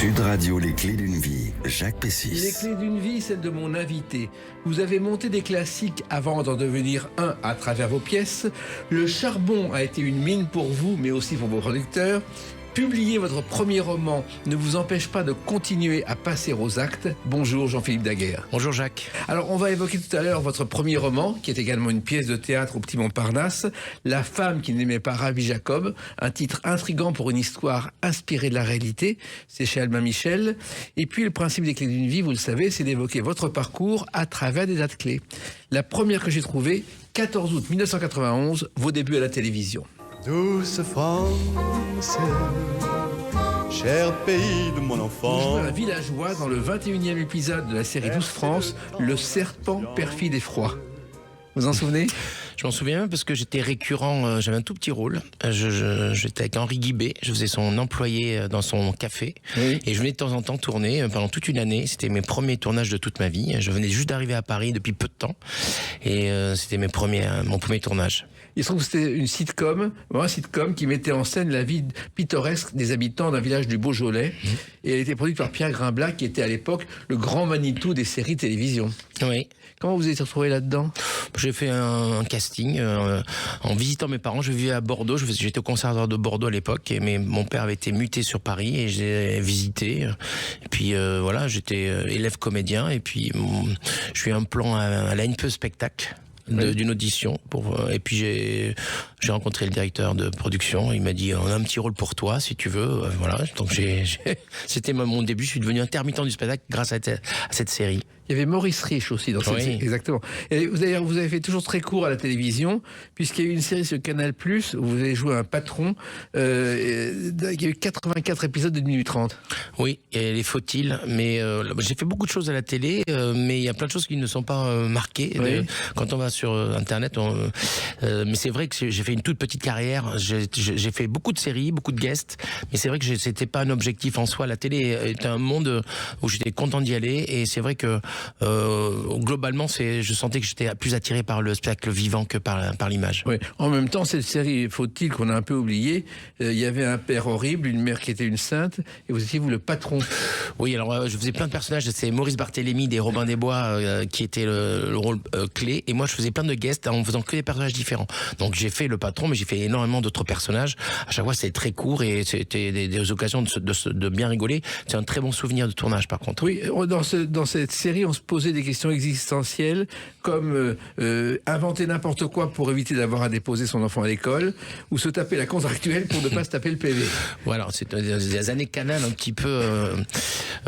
Sud Radio, les clés d'une vie, Jacques Pessis. Les clés d'une vie, celle de mon invité. Vous avez monté des classiques avant d'en devenir un à travers vos pièces. Le charbon a été une mine pour vous, mais aussi pour vos producteurs. Publier votre premier roman ne vous empêche pas de continuer à passer aux actes. Bonjour Jean-Philippe Daguerre. Bonjour Jacques. Alors on va évoquer tout à l'heure votre premier roman, qui est également une pièce de théâtre au Petit Montparnasse, La femme qui n'aimait pas Rabbi Jacob, un titre intrigant pour une histoire inspirée de la réalité, c'est chez Albin Michel. Et puis le principe des clés d'une vie, vous le savez, c'est d'évoquer votre parcours à travers des dates clés. La première que j'ai trouvée, 14 août 1991, vos débuts à la télévision. Douce France, cher pays de mon Vous jouez enfance. un villageois dans le 21e épisode de la série 12 France, Le serpent perfide et froid. Vous en souvenez ? Je m'en souviens même parce que j'étais récurrent, j'avais un tout petit rôle. J'étais avec Henri Guibé, je faisais son employé dans son café. Oui. Et je venais de temps en temps tourner pendant toute une année. C'était mes premiers tournages de toute ma vie. Je venais juste d'arriver à Paris depuis peu de temps. Et c'était mon premier tournage. Il se trouve que c'était une sitcom, un sitcom qui mettait en scène la vie pittoresque des habitants d'un village du Beaujolais. Et elle était produite par Pierre Grimblat, qui était à l'époque le grand Manitou des séries télévision. Oui. Comment vous êtes retrouvé là-dedans ? J'ai fait un casting en visitant mes parents. Je vivais à Bordeaux. J'étais au conservatoire de Bordeaux à l'époque. Mais mon père avait été muté sur Paris et j'ai visité. Et puis voilà, j'étais élève comédien. Et puis je eu un plan à l'ANPE Spectacle. D'une audition et puis j'ai rencontré le directeur de production. Il m'a dit on a un petit rôle pour toi si tu veux. Voilà, donc c'était mon début. Je suis devenu intermittent du spectacle grâce à cette série. Il y avait Maurice Rich aussi dans cette série. Exactement. Et vous avez fait toujours très court à la télévision, puisqu'il y a eu une série sur Canal+, où vous avez joué un patron, il y a eu 84 épisodes de 1 minute 30. Oui, et les faut-il, mais j'ai fait beaucoup de choses à la télé, mais il y a plein de choses qui ne sont pas marquées. Oui. Quand on va sur Internet, mais c'est vrai que j'ai fait une toute petite carrière, j'ai fait beaucoup de séries, beaucoup de guests, mais c'est vrai que c'était pas un objectif en soi. La télé était un monde où j'étais content d'y aller, et c'est vrai que globalement, je sentais que j'étais plus attiré par le spectacle vivant que par l'image. Oui. En même temps, cette série, faut-il qu'on a un peu oublié, il y avait un père horrible, une mère qui était une sainte, et vous étiez vous le patron. Oui, alors je faisais plein de personnages. C'est Maurice Barthélémy des Robin des Bois qui était le rôle clé, et moi je faisais plein de guests en faisant que des personnages différents. Donc j'ai fait le patron, mais j'ai fait énormément d'autres personnages. À chaque fois, c'était très court et c'était des occasions de bien rigoler. C'est un très bon souvenir de tournage, par contre. Oui, dans cette série, on se posait des questions existentielles comme inventer n'importe quoi pour éviter d'avoir à déposer son enfant à l'école, ou se taper la contractuelle pour ne pas se taper le PV. Voilà, c'était des années Canal un petit peu.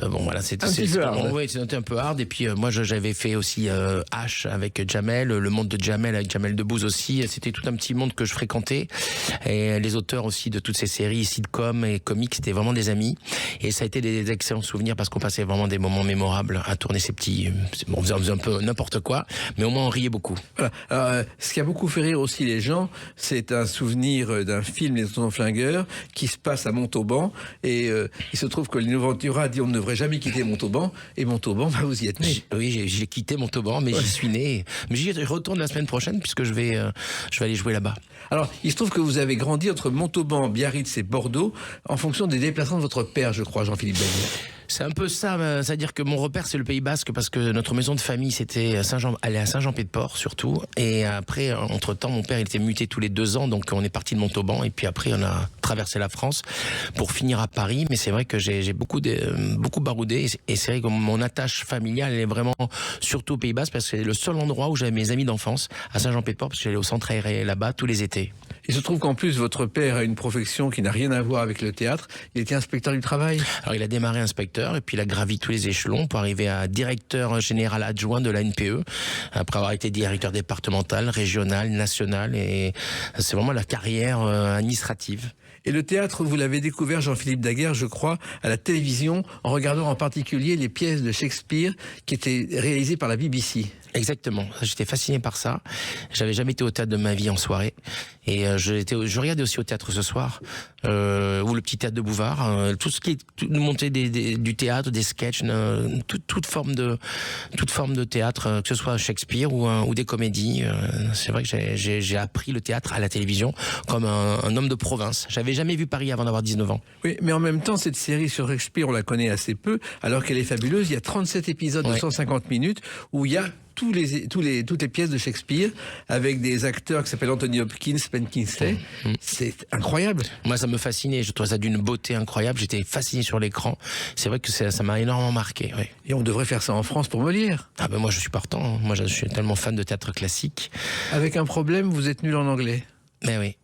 Bon voilà, c'était un peu hard. Et puis moi, j'avais fait aussi H avec Jamel, Le Monde de Jamel avec Jamel Debbouze aussi. C'était tout un petit monde que je fréquentais. Et les auteurs aussi de toutes ces séries, sitcoms et comics, c'était vraiment des amis. Et ça a été des excellents souvenirs parce qu'on passait vraiment des moments mémorables à tourner ces petits. On faisait un peu n'importe quoi, mais au moins on riait beaucoup. Voilà. Alors, ce qui a beaucoup fait rire aussi les gens, c'est un souvenir d'un film, Les Tontons Flingueurs, qui se passe à Montauban. Et il se trouve que Lino Ventura a dit on ne devrait jamais quitter Montauban. Et Montauban, vous y êtes né. Oui, j'ai quitté Montauban, mais j'y suis né. Mais j'y retourne la semaine prochaine puisque je vais aller jouer là-bas. Alors, il se trouve que vous avez grandi entre Montauban, Biarritz et Bordeaux en fonction des déplacements de votre père, je crois, Jean-Philippe Daguerre. C'est un peu ça, c'est-à-dire que mon repère c'est le Pays Basque parce que notre maison de famille c'était aller à Saint-Jean-Pied-de-Port surtout, et après entre-temps mon père il était muté tous les 2 ans, donc on est parti de Montauban et puis après on a traversé la France pour finir à Paris. Mais c'est vrai que j'ai beaucoup baroudé, et c'est vrai que mon attache familiale elle est vraiment surtout au Pays Basque parce que c'est le seul endroit où j'avais mes amis d'enfance, à Saint-Jean-Pied-de-Port, parce que j'allais au centre aéré là-bas tous les étés. Il se trouve qu'en plus votre père a une profession qui n'a rien à voir avec le théâtre, il était inspecteur du travail. Alors il a démarré inspecteur et puis il a gravi tous les échelons pour arriver à directeur général adjoint de la NPE, après avoir été directeur départemental, régional, national, et c'est vraiment la carrière administrative. Et le théâtre, vous l'avez découvert, Jean-Philippe Daguerre, je crois, à la télévision, en regardant en particulier les pièces de Shakespeare qui étaient réalisées par la BBC. Exactement. J'étais fasciné par ça. J'avais jamais été au théâtre de ma vie en soirée. Et je regardais aussi au théâtre ce soir, ou le petit théâtre de Bouvard, tout ce qui est monter du théâtre, des sketchs, toute forme de théâtre, que ce soit Shakespeare ou des comédies. C'est vrai que j'ai appris le théâtre à la télévision comme un homme de province. J'avais jamais vu Paris avant d'avoir 19 ans. Oui, mais en même temps, cette série sur Shakespeare, on la connaît assez peu, alors qu'elle est fabuleuse. Il y a 37 épisodes de 150 minutes où il y a toutes les pièces de Shakespeare avec des acteurs qui s'appellent Anthony Hopkins, Ben Kingsley. C'est incroyable. Moi, ça me fascinait. Je trouvais ça d'une beauté incroyable. J'étais fasciné sur l'écran. C'est vrai que ça m'a énormément marqué. Oui. Et on devrait faire ça en France pour Molière. Ah ben moi, je suis partant. Moi, je suis tellement fan de théâtre classique. Avec un problème, vous êtes nul en anglais. Mais oui.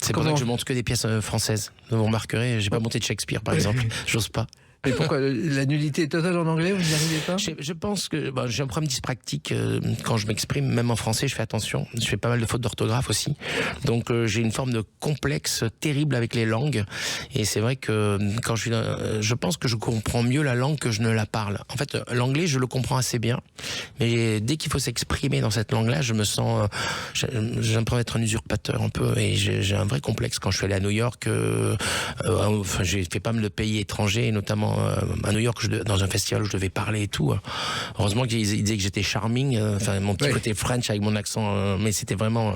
C'est pour ça que je monte que des pièces françaises. Vous remarquerez, j'ai pas monté de Shakespeare, par exemple. J'ose pas. Mais pourquoi la nullité totale en anglais, vous n'y arrivez pas? Je pense que j'ai un problème dyspraxique quand je m'exprime, même en français, je fais attention. Je fais pas mal de fautes d'orthographe aussi. Donc j'ai une forme de complexe terrible avec les langues. Et c'est vrai que quand je pense que je comprends mieux la langue que je ne la parle. En fait, l'anglais, je le comprends assez bien. Mais dès qu'il faut s'exprimer dans cette langue-là, je me sens... j'ai l'impression d'être un usurpateur un peu. Et j'ai un vrai complexe quand je suis allé à New York. J'ai fait pas mal de pays étrangers, notamment à New York, dans un festival où je devais parler et tout. Heureusement qu'ils disaient que j'étais charming, mon petit côté French avec mon accent, mais c'était vraiment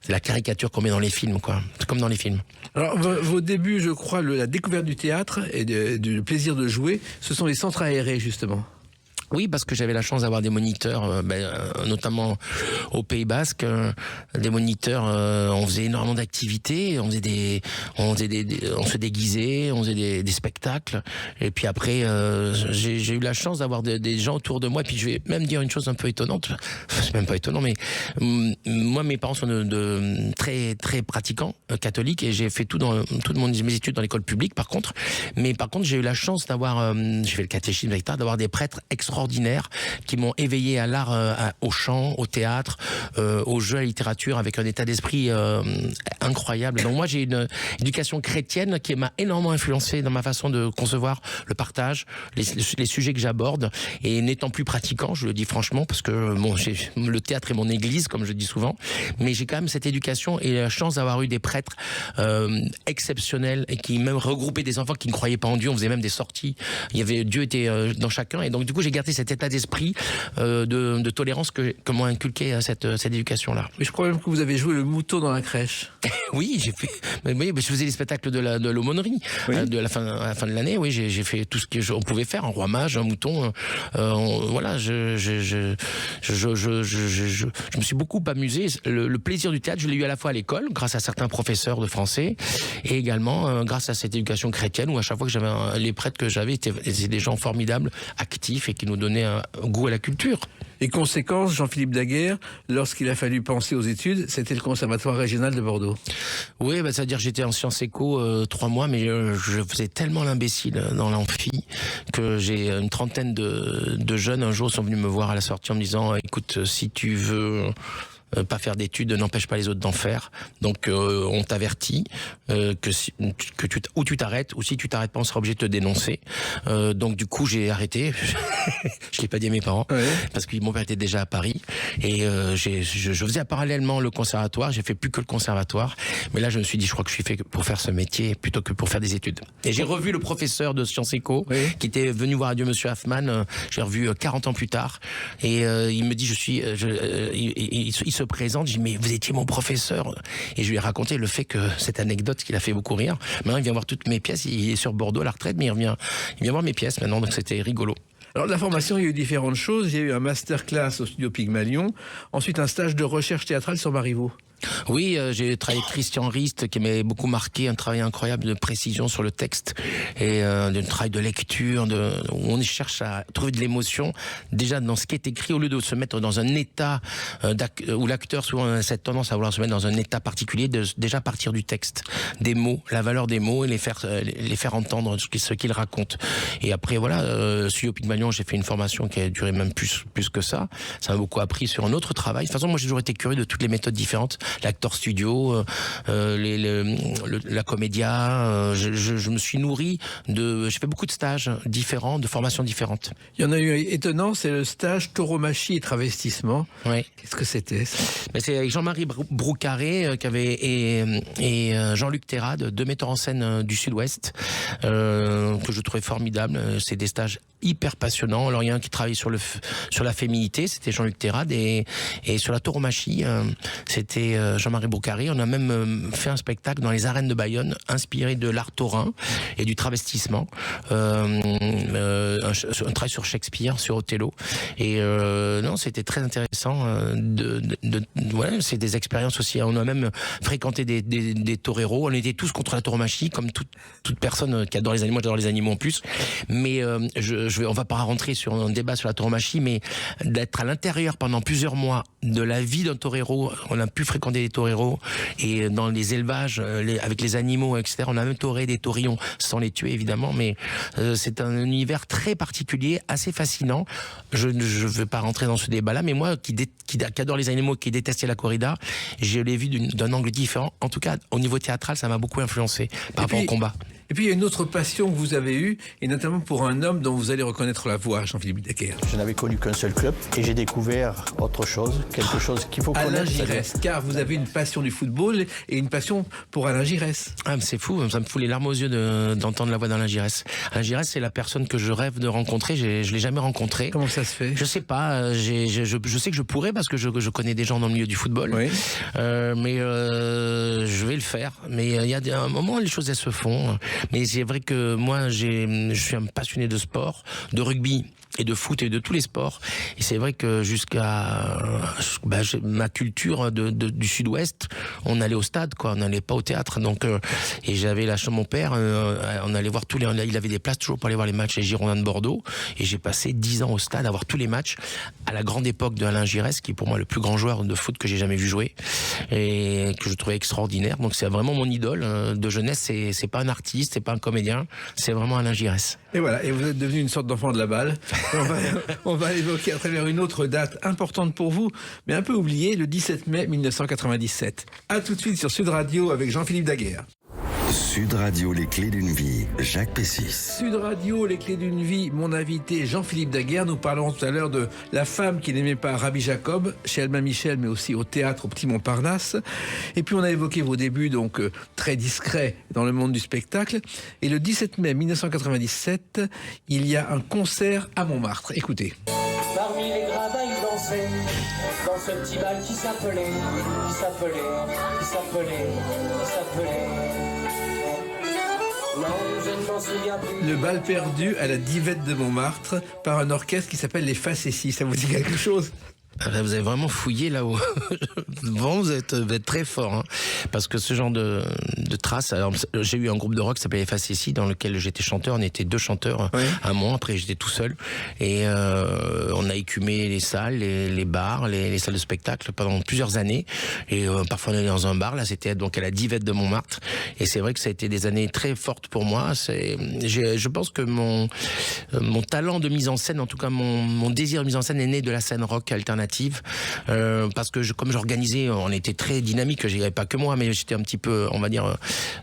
c'est la caricature qu'on met dans les films, quoi. C'est comme dans les films. Alors, vos débuts, je crois, la découverte du théâtre et du plaisir de jouer, ce sont les centres aérés, justement. Oui, parce que j'avais la chance d'avoir des moniteurs, notamment au Pays Basque, des moniteurs. On faisait énormément d'activités, on se déguisait, on faisait des spectacles. Et puis après, j'ai eu la chance d'avoir des gens autour de moi. Et puis je vais même dire une chose un peu étonnante. C'est même pas étonnant, mais moi, mes parents sont de très très pratiquants catholiques et j'ai fait toutes mes études dans l'école publique. Par contre, j'ai eu la chance d'avoir, j'ai fait le catéchisme, etc., d'avoir des prêtres extraordinaires qui m'ont éveillé à l'art, au chant, au théâtre, au jeu, à la littérature, avec un état d'esprit incroyable. Donc moi, j'ai une éducation chrétienne qui m'a énormément influencé dans ma façon de concevoir le partage, les sujets que j'aborde. Et n'étant plus pratiquant, je le dis franchement, parce que le théâtre est mon église, comme je dis souvent, mais j'ai quand même cette éducation et la chance d'avoir eu des prêtres exceptionnels et qui même regroupaient des enfants qui ne croyaient pas en Dieu. On faisait même des sorties. Dieu était dans chacun. Et donc du coup, j'ai gardé cet état d'esprit de tolérance que m'ont inculqué cette éducation-là. Mais je crois même que vous avez joué le mouton dans la crèche. Oui, j'ai fait. Oui, je faisais les spectacles de l'aumônerie, de la fin de l'année. Oui, j'ai fait tout ce qu'on pouvait faire, un roi mage, un mouton. Voilà, je me suis beaucoup amusé. Le plaisir du théâtre, je l'ai eu à la fois à l'école, grâce à certains professeurs de français, et également grâce à cette éducation chrétienne, où à chaque fois que j'avais les prêtres que j'avais, étaient des gens formidables, actifs et qui nous donnaient un goût à la culture. Et conséquence, Jean-Philippe Daguerre, lorsqu'il a fallu penser aux études, c'était le Conservatoire régional de Bordeaux. Oui, c'est-à-dire j'étais en sciences éco 3 mois, mais je faisais tellement l'imbécile dans l'amphi que j'ai une trentaine de jeunes un jour sont venus me voir à la sortie en me disant « Écoute, si tu veux... pas faire d'études n'empêche pas les autres d'en faire. Donc on t'avertit ou tu t'arrêtes, ou si tu t'arrêtes pas, on sera obligé de te dénoncer. Donc du coup j'ai arrêté. Je l'ai pas dit à mes parents parce que mon père était déjà à Paris et je faisais parallèlement le conservatoire. J'ai fait plus que le conservatoire, mais là je me suis dit je crois que je suis fait pour faire ce métier plutôt que pour faire des études. Et j'ai revu le professeur de sciences éco qui était venu voir Adieu Monsieur Hoffman. J'ai revu 40 ans plus tard et il me dit il se présente, je dis mais vous étiez mon professeur, et je lui ai raconté le fait que cette anecdote qui l'a fait beaucoup rire. Maintenant il vient voir toutes mes pièces, il est sur Bordeaux à la retraite, mais il vient voir mes pièces maintenant, donc c'était rigolo. Alors de la formation, il y a eu différentes choses. Il y a eu un masterclass au studio Pygmalion, ensuite un stage de recherche théâtrale sur Marivaux. Oui, j'ai travaillé avec Christian Rist qui m'avait beaucoup marqué, un travail incroyable de précision sur le texte et d'un travail de lecture où on cherche à trouver de l'émotion déjà dans ce qui est écrit au lieu de se mettre dans un état où l'acteur souvent a cette tendance à vouloir se mettre dans un état particulier, de déjà partir du texte, des mots, la valeur des mots et les faire entendre ce qu'ils racontent. Et après voilà, studio Pygmalion, j'ai fait une formation qui a duré même plus que ça. Ça m'a beaucoup appris sur un autre travail. De toute façon, moi j'ai toujours été curieux de toutes les méthodes différentes l'Actor Studio, la Comédia. Je me suis nourri j'ai fait beaucoup de stages différents, de formations différentes. Il y en a eu étonnant, c'est le stage tauromachie et travestissement. Oui. Qu'est-ce que c'était ça? C'est avec Jean-Marie Broucaré et Jean-Luc Terrade, deux metteurs en scène du Sud-Ouest, que je trouvais formidable. C'est des stages hyper passionnants. Alors il y a un qui travaille sur la féminité, c'était Jean-Luc Terrade, et sur la tauromachie, c'était Jean-Marie Broucaré. On a même fait un spectacle dans les arènes de Bayonne, inspiré de l'art taurin et du travestissement. Un travail sur Shakespeare, sur Othello. Et non, c'était très intéressant. Voilà, c'est des expériences aussi. On a même fréquenté des toreros. On était tous contre la tauromachie, comme toute personne qui adore les animaux. J'adore les animaux en plus. Mais on va pas rentrer sur un débat sur la tauromachie, mais d'être à l'intérieur pendant plusieurs mois de la vie d'un torero. On a pu fréquenter des toreros et dans les élevages avec les animaux, etc. On a même toré des taurillons sans les tuer évidemment, mais c'est un univers très particulier, assez fascinant. Je ne veux pas rentrer dans ce débat-là, mais moi qui adore les animaux, qui détestais la corrida, je l'ai vu d'un angle différent. En tout cas, au niveau théâtral, ça m'a beaucoup influencé par rapport au combat. Et puis il y a une autre passion que vous avez eue, et notamment pour un homme dont vous allez reconnaître la voix, Jean-Philippe Daguerre. Je n'avais connu qu'un seul club et j'ai découvert autre chose, quelque chose qu'il faut connaître. Alain Giresse, car vous avez une passion du football et une passion pour Alain Giresse. Ah, mais c'est fou, ça me fout les larmes aux yeux d'entendre la voix d'Alain Giresse. Alain Giresse, c'est la personne que je rêve de rencontrer, je l'ai jamais rencontré. Comment ça se fait? Je sais pas, je sais que je pourrais parce que je connais des gens dans le milieu du football, oui. Mais je vais le faire. Mais il y a un moment, les choses elles se font. Mais c'est vrai que moi, je suis un passionné de sport, de rugby et de foot et de tous les sports. Et c'est vrai que jusqu'à ma culture du Sud-Ouest, on allait au stade, quoi. On n'allait pas au théâtre. Donc, et j'avais la chance, mon père, on allait voir il avait des places toujours pour aller voir les matchs des Girondins de Bordeaux. Et j'ai passé 10 ans au stade à voir tous les matchs à la grande époque de Alain Giresse, qui est pour moi le plus grand joueur de foot que j'ai jamais vu jouer et que je trouvais extraordinaire. Donc c'est vraiment mon idole de jeunesse. C'est pas un artiste, c'est pas un comédien, c'est vraiment Alain Giresse. Et voilà, et vous êtes devenu une sorte d'enfant de la balle. On va l'évoquer à travers une autre date importante pour vous, mais un peu oubliée, le 17 mai 1997. A tout de suite sur Sud Radio avec Jean-Philippe Daguerre. Sud Radio, les clés d'une vie, Jacques Pessis. Sud Radio, les clés d'une vie, mon invité Jean-Philippe Daguerre. Nous parlerons tout à l'heure de la femme qui n'aimait pas Rabbi Jacob, chez Albin Michel, mais aussi au théâtre au Petit Montparnasse. Et puis on a évoqué vos débuts, donc très discrets dans le monde du spectacle. Et le 17 mai 1997, il y a un concert à Montmartre. Écoutez. Parmi les gradins, il dansait dans ce petit bal qui s'appelait. Non, je ne m'en souviens plus. Le bal perdu à la Divette de Montmartre par un orchestre qui s'appelle les Facéties. Ça vous dit quelque chose? Vous avez vraiment fouillé là-haut. Bon, vous êtes très fort, hein. Parce que ce genre de traces. Alors, j'ai eu un groupe de rock qui s'appelait FACC dans lequel j'étais chanteur. On était 2 chanteurs, oui. Un mois. Après, j'étais tout seul. Et on a écumé les salles, les bars, les salles de spectacle pendant plusieurs années. Et parfois, on allait dans un bar. Là, c'était donc à la Divette de Montmartre. Et c'est vrai que ça a été des années très fortes pour moi. Je pense que mon talent de mise en scène, en tout cas mon désir de mise en scène est né de la scène rock alternative. Parce que comme j'organisais, on était très dynamique, je dirais pas que moi, mais j'étais un petit peu, on va dire,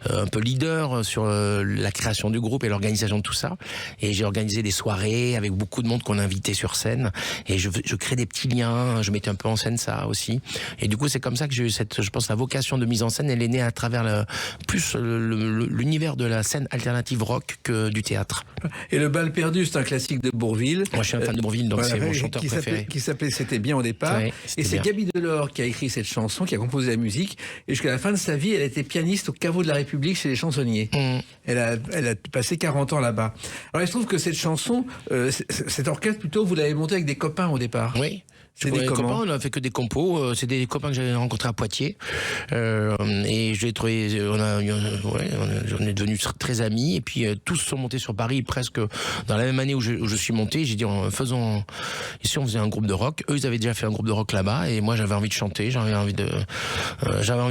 un peu leader sur la création du groupe et l'organisation de tout ça. Et j'ai organisé des soirées avec beaucoup de monde qu'on invitait sur scène. Et je crée des petits liens, je mettais un peu en scène ça aussi. Et du coup, c'est comme ça que j'ai eu je pense, la vocation de mise en scène, elle est née à travers plus l'univers de la scène alternative rock que du théâtre. Et le bal perdu, c'est un classique de Bourvil. Moi, je suis un fan de Bourvil, donc c'est mon chanteur préféré. Qui s'appelait C'était bien au départ. Oui, et c'est Gaby Delors qui a écrit cette chanson, qui a composé la musique. Et jusqu'à la fin de sa vie, elle était pianiste au Caveau de la République chez les chansonniers. Elle a passé 40 ans là-bas. Alors il se trouve que cette chanson, cet orchestre plutôt, vous l'avez monté avec des copains au départ. Oui. C'est des copains, on a fait que des compos. C'est des copains que j'avais rencontrés à Poitiers. Et je l'ai trouvé, on est devenus très amis. Et puis tous sont montés sur Paris presque dans la même année où je suis monté. J'ai dit, ici on faisait un groupe de rock. Eux, ils avaient déjà fait un groupe de rock là-bas. Et moi, j'avais envie de chanter. J'avais envie de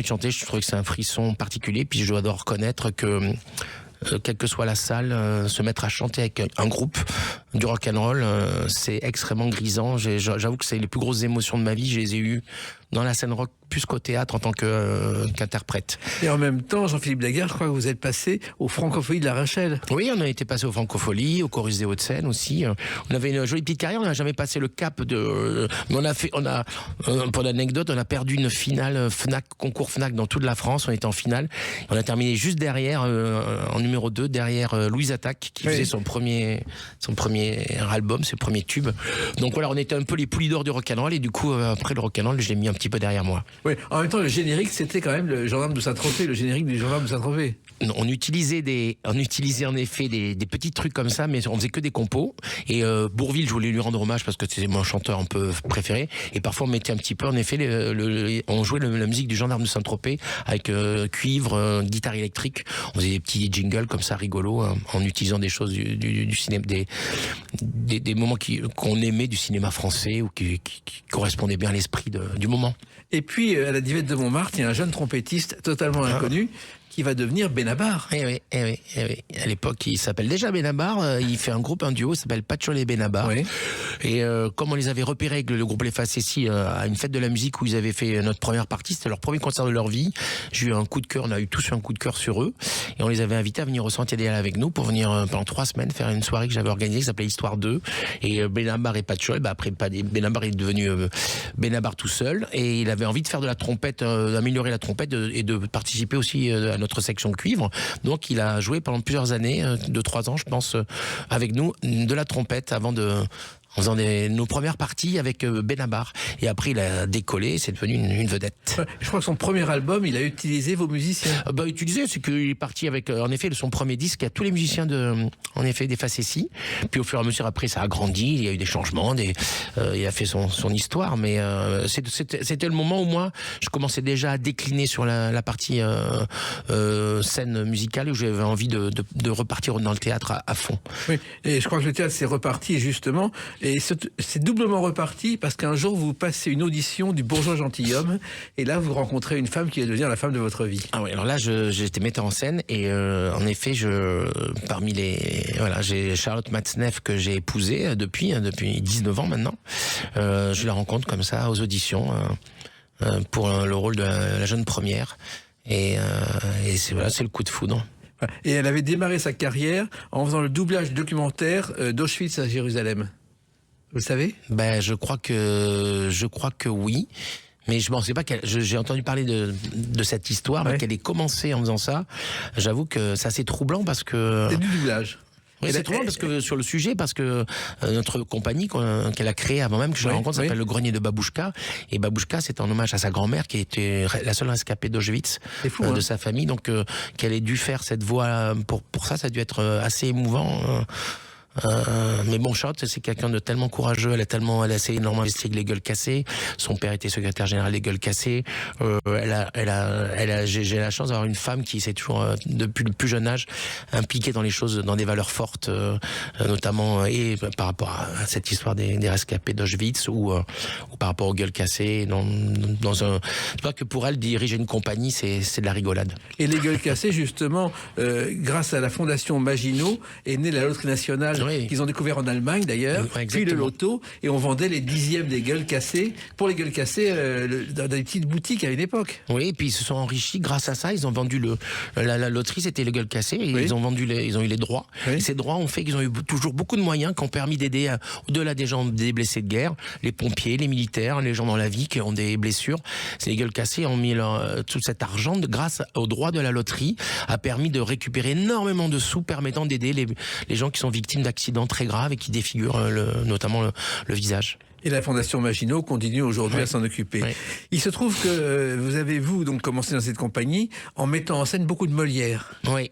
chanter. Je trouvais que c'est un frisson particulier. Puis je dois reconnaître que quelle que soit la salle, se mettre à chanter avec un groupe du rock'n'roll, c'est extrêmement grisant. J'avoue que c'est les plus grosses émotions de ma vie. Je les ai eues dans la scène rock plus qu'au théâtre en tant qu'interprète. Et en même temps, Jean-Philippe Daguerre, je crois que vous êtes passé aux Francopholies de La Rochelle. Oui, on a été passé aux Francopholies, au Chorus des Hauts-de-Seine aussi. On avait une jolie petite carrière, on n'a jamais passé le cap de... pour l'anecdote, on a perdu une finale Fnac, concours Fnac dans toute la France, on était en finale. On a terminé juste derrière, en numéro 2, derrière Louise Attaque, qui faisait son premier album, ses premiers tubes. Donc voilà, on était un peu les poulies d'or du rock'n'roll, et du coup, après le rock'n'roll, je l'ai mis un petit peu derrière moi. Oui, en même temps, le générique, c'était quand même le gendarme de Saint-Tropez, le générique du gendarme de Saint-Tropez. On utilisait en effet des petits trucs comme ça, mais on faisait que des compos. Et Bourvil, je voulais lui rendre hommage parce que c'est mon chanteur un peu préféré. Et parfois on mettait un petit peu, en effet, on jouait la musique du gendarme de Saint-Tropez avec cuivre, guitare électrique. On faisait des petits jingles comme ça rigolos, en utilisant des choses du cinéma, des moments qu'on aimait du cinéma français ou qui correspondaient bien à l'esprit du moment. Et puis, à la Divette de Montmartre, il y a un jeune trompettiste totalement inconnu qui va devenir Benabar. Eh oui. À l'époque, il s'appelle déjà Benabar. Il fait un duo, il s'appelle Patchouli et Benabar. Oui. Et comme on les avait repérés avec le groupe Les Facessis à une fête de la musique où ils avaient fait notre première partie, c'était leur premier concert de leur vie. J'ai eu un coup de cœur, on a eu tous un coup de cœur sur eux. Et on les avait invités à venir au Sentier des Halles avec nous pour venir pendant 3 semaines faire une soirée que j'avais organisée qui s'appelait Histoire 2. Et Benabar et Patchouli, après Benabar est devenu Benabar tout seul. Et il avait envie de faire de la trompette, d'améliorer la trompette et de participer aussi à notre section cuivre. Donc il a joué pendant plusieurs années, 2-3 ans je pense, avec nous, de la trompette en faisant nos premières parties avec Benabar. Et après, il a décollé, c'est devenu une vedette. Je crois que son premier album, il a utilisé vos musiciens. Utilisé, c'est qu'il est parti avec, en effet, son premier disque, il y a tous les musiciens en effet, des Facessis. Puis au fur et à mesure, après, ça a grandi, il y a eu des changements, il a fait son histoire, mais c'était le moment où moi, je commençais déjà à décliner sur la partie scène musicale, où j'avais envie de repartir dans le théâtre à fond. Oui, et je crois que le théâtre s'est reparti, justement. Et c'est doublement reparti parce qu'un jour, vous passez une audition du Bourgeois Gentilhomme et là, vous rencontrez une femme qui va devenir la femme de votre vie. Ah oui, alors là, j'étais metteur en scène et en effet, j'ai Charlotte Matzneff que j'ai épousée depuis 19 ans maintenant. Je la rencontre comme ça aux auditions pour le rôle de la jeune première. Et c'est le coup de foudre. Et elle avait démarré sa carrière en faisant le doublage du documentaire d'Auschwitz à Jérusalem. Vous le savez ? Je crois que oui. Mais je pensais pas j'ai entendu parler de cette histoire, mais qu'elle ait commencé en faisant ça. J'avoue que c'est assez troublant parce que... C'est du doublage. Oui, c'est troublant parce que sur le sujet, parce que notre compagnie qu'elle a créée avant même que je la rencontre s'appelle Le Grenier de Babouchka. Et Babouchka, c'est en hommage à sa grand-mère qui était la seule rescapée d'Auschwitz de sa famille. Donc qu'elle ait dû faire cette voix pour ça a dû être assez émouvant. Mais bon, Charlotte, c'est quelqu'un de tellement courageux. Elle a énormément investi avec les Gueules Cassées. Son père était secrétaire général des Gueules Cassées. J'ai la chance d'avoir une femme qui s'est toujours, depuis le plus jeune âge, impliquée dans les choses, dans des valeurs fortes, notamment et par rapport à cette histoire des rescapés d'Auschwitz ou par rapport aux Gueules Cassées. C'est pas que pour elle diriger une compagnie, c'est de la rigolade. Et les Gueules Cassées, justement, grâce à la fondation Maginot, est née la loterie nationale. Qu'ils ont découvert en Allemagne d'ailleurs, puis le loto, et on vendait les 10e des Gueules Cassées, pour les Gueules Cassées, dans des petites boutiques à une époque. Oui, et puis ils se sont enrichis grâce à ça, ils ont vendu la loterie, c'était les Gueules Cassées, et ils ont eu les droits. Et ces droits ont fait qu'ils ont eu toujours beaucoup de moyens qui ont permis d'aider au-delà des blessés de guerre, les pompiers, les militaires, les gens dans la vie qui ont des blessures. Les Gueules Cassées ont mis tout cet argent, grâce aux droits de la loterie, a permis de récupérer énormément de sous permettant d'aider les gens qui sont victimes d'accidents très graves et qui défigurent notamment le visage. Et la Fondation Maginot continue aujourd'hui à s'en occuper. Oui. Il se trouve que vous avez donc commencé dans cette compagnie en mettant en scène beaucoup de Molière. Oui.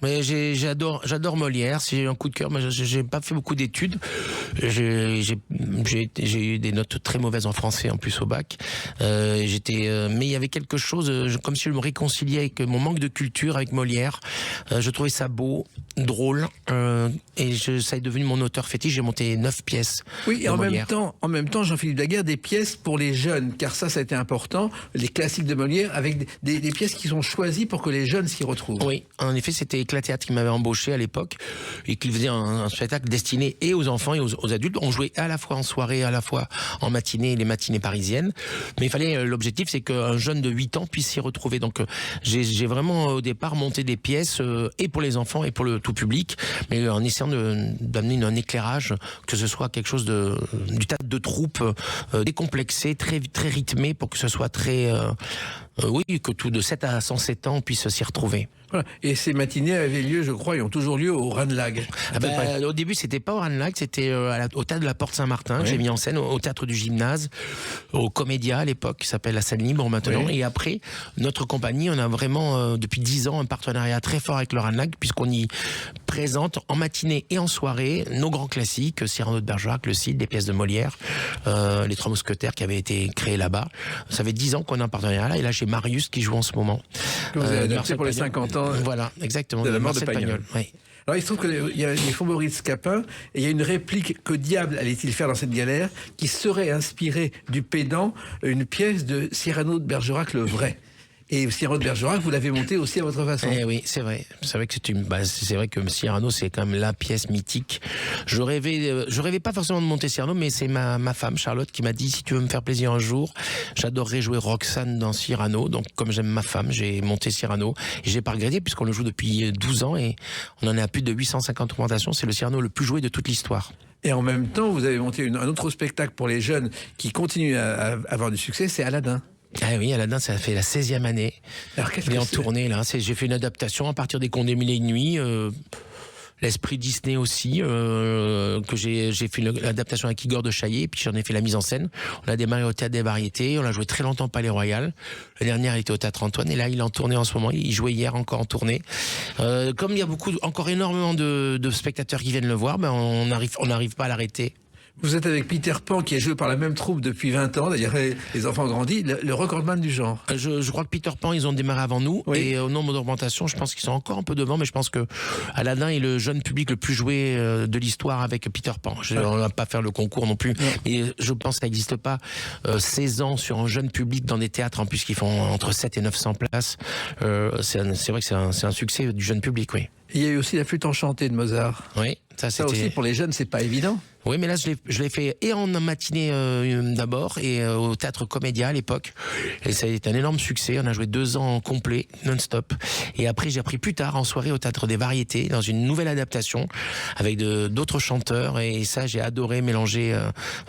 Mais j'adore Molière, c'est un coup de cœur. Mais j'ai pas fait beaucoup d'études. J'ai eu des notes très mauvaises en français en plus au bac. Mais il y avait quelque chose, comme si je me réconciliais avec mon manque de culture avec Molière. Je trouvais ça beau, drôle, et ça est devenu mon auteur fétiche. J'ai monté 9 pièces. Oui, et en même temps, Jean-Philippe Daguerre, des pièces pour les jeunes, car ça a été important. Les classiques de Molière avec des pièces qui sont choisies pour que les jeunes s'y retrouvent. Oui, en effet, c'était Éclat Théâtre qui m'avait embauché à l'époque et qui faisait un spectacle destiné et aux enfants et aux adultes. On jouait à la fois en soirée, à la fois en matinée, les matinées parisiennes. Mais il fallait, l'objectif, c'est qu'un jeune de 8 ans puisse s'y retrouver. Donc, j'ai vraiment, au départ, monté des pièces et pour les enfants et pour le tout public, mais en essayant d'amener un éclairage, que ce soit quelque chose du théâtre de troupe, décomplexé, très, très rythmé, pour que ce soit très... oui, que tout de 7 à 107 ans puisse s'y retrouver. Voilà. Et ces matinées avaient lieu, je crois, et ont toujours lieu au Ranelagh. Au début, c'était pas au Ranelagh, c'était au théâtre de la Porte Saint-Martin que j'ai mis en scène, au théâtre du Gymnase, au Comédia à l'époque, qui s'appelle la Scène Libre maintenant. Oui. Et après, notre compagnie, on a vraiment, depuis 10 ans, un partenariat très fort avec le Ranelagh, puisqu'on y présente en matinée et en soirée nos grands classiques, Cyrano de Bergerac, Le Cid, les pièces de Molière, les Trois Mousquetaires qui avaient été créés là-bas. Ça fait 10 ans qu'on a un partenariat là, et là j'ai Marius qui joue en ce moment. Que vous avez adopté pour les 50 ans. Voilà, exactement. De la mort de Pagnol. Oui. Alors il se trouve qu'il y a les Faubourgs Scapin, et il y a une réplique, que diable allait-il faire dans cette galère, qui serait inspirée du Pédant, une pièce de Cyrano de Bergerac le vrai. Et Cyrano de Bergerac, vous l'avez monté aussi à votre façon. Oui, c'est vrai. C'est vrai que c'est vrai que Cyrano, c'est quand même la pièce mythique. Je rêvais pas forcément de monter Cyrano, mais c'est ma femme Charlotte qui m'a dit, si tu veux me faire plaisir un jour, j'adorerais jouer Roxane dans Cyrano. Donc comme j'aime ma femme, j'ai monté Cyrano et j'ai pas regretté, puisqu'on le joue depuis 12 ans et on en est à plus de 850 représentations. C'est le Cyrano le plus joué de toute l'histoire. Et en même temps, vous avez monté un autre spectacle pour les jeunes qui continuent à avoir du succès, c'est Aladdin. Ah oui, Aladdin, ça fait la 16e année. Alors qu'est-ce que c'est ? En tournée, là. J'ai fait une adaptation à partir des Contes des Mille et une Nuits. L'esprit Disney aussi, que j'ai fait l'adaptation avec Igor de Chaillet, puis j'en ai fait la mise en scène. On a démarré au Théâtre des Variétés, on a joué très longtemps au Palais Royal. La dernière, il était au Théâtre Antoine, et là, il est en tournée en ce moment. Il jouait hier encore en tournée. Comme il y a encore énormément de spectateurs qui viennent le voir, ben on n'arrive pas à l'arrêter. Vous êtes avec Peter Pan, qui est joué par la même troupe depuis 20 ans, d'ailleurs les enfants grandis, le recordman du genre. Je crois que Peter Pan, ils ont démarré avant nous, oui. Et au nombre d'augmentation, je pense qu'ils sont encore un peu devant, mais je pense que Aladdin est le jeune public le plus joué de l'histoire avec Peter Pan. On ne va pas faire le concours non plus, mais je pense que ça n'existe pas 16 ans sur un jeune public dans des théâtres, en plus qui font entre 7 et 900 places. C'est vrai que c'est un succès du jeune public, oui. Il y a eu aussi la flûte enchantée de Mozart. Oui, ça aussi pour les jeunes, c'est pas évident. Oui, mais là, je l'ai fait et en matinée d'abord et au Théâtre Comédia à l'époque. Et ça a été un énorme succès. On a joué 2 ans complet, non-stop. Et après, j'ai appris plus tard en soirée au Théâtre des Variétés, dans une nouvelle adaptation avec d'autres chanteurs. Et ça, j'ai adoré mélanger.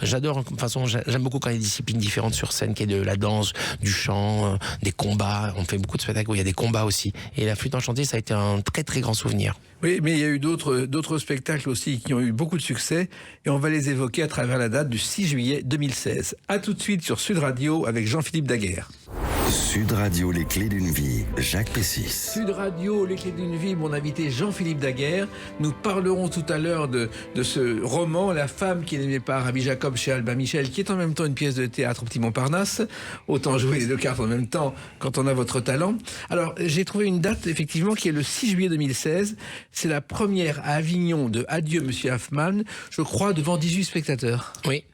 J'adore, de toute façon, j'aime beaucoup quand il y a des disciplines différentes sur scène, qu'il y ait de la danse, du chant, des combats. On fait beaucoup de spectacles où il y a des combats aussi. Et la flûte enchantée, ça a été un très très grand souvenir. Oui, mais il y a eu d'autres spectacles aussi qui ont eu beaucoup de succès, et on va les évoquer à travers la date du 6 juillet 2016. A tout de suite sur Sud Radio avec Jean-Philippe Daguerre. Sud Radio, les clés d'une vie, Jacques Pessis. Sud Radio, les clés d'une vie, mon invité Jean-Philippe Daguerre. Nous parlerons tout à l'heure de ce roman, La femme qui n'aimait pas Rabbi Jacob chez Albin Michel, qui est en même temps une pièce de théâtre au Petit Montparnasse. Autant jouer les 2 cartes en même temps quand on a votre talent. Alors, j'ai trouvé une date, effectivement, qui est le 6 juillet 2016. C'est la première à Avignon de Adieu, Monsieur Hoffmann, je crois, devant 18 spectateurs. Oui.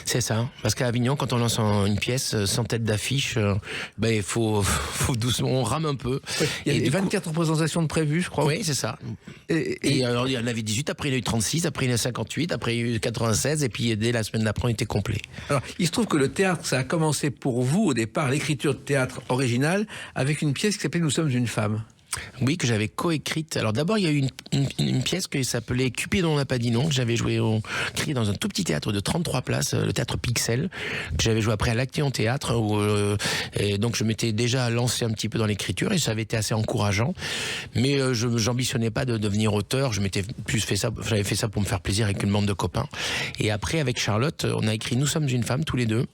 C'est ça, parce qu'à Avignon, quand on lance une pièce sans tête d'affiche, il faut doucement, on rame un peu. Il y a 24 représentations de prévues, je crois. Oui, c'est ça. Et alors, il y en avait 18, après il y en a eu 36, après il y en a eu 58, après il y a eu 96, et puis dès la semaine d'après, on était complet. Alors, il se trouve que le théâtre, ça a commencé pour vous, au départ, l'écriture de théâtre originale, avec une pièce qui s'appelait Nous sommes une femme. Oui, que j'avais coécrite. Alors d'abord, il y a eu une pièce qui s'appelait Cupidon n'a pas dit non, que j'avais créé dans un tout petit théâtre de 33 places, le théâtre Pixel, que j'avais joué après à l'Actéon Théâtre, et donc je m'étais déjà lancé un petit peu dans l'écriture, et ça avait été assez encourageant. Mais je n'ambitionnais pas de devenir auteur, j'avais fait ça pour me faire plaisir avec une bande de copains. Et après, avec Charlotte, on a écrit Nous sommes une femme, tous les deux.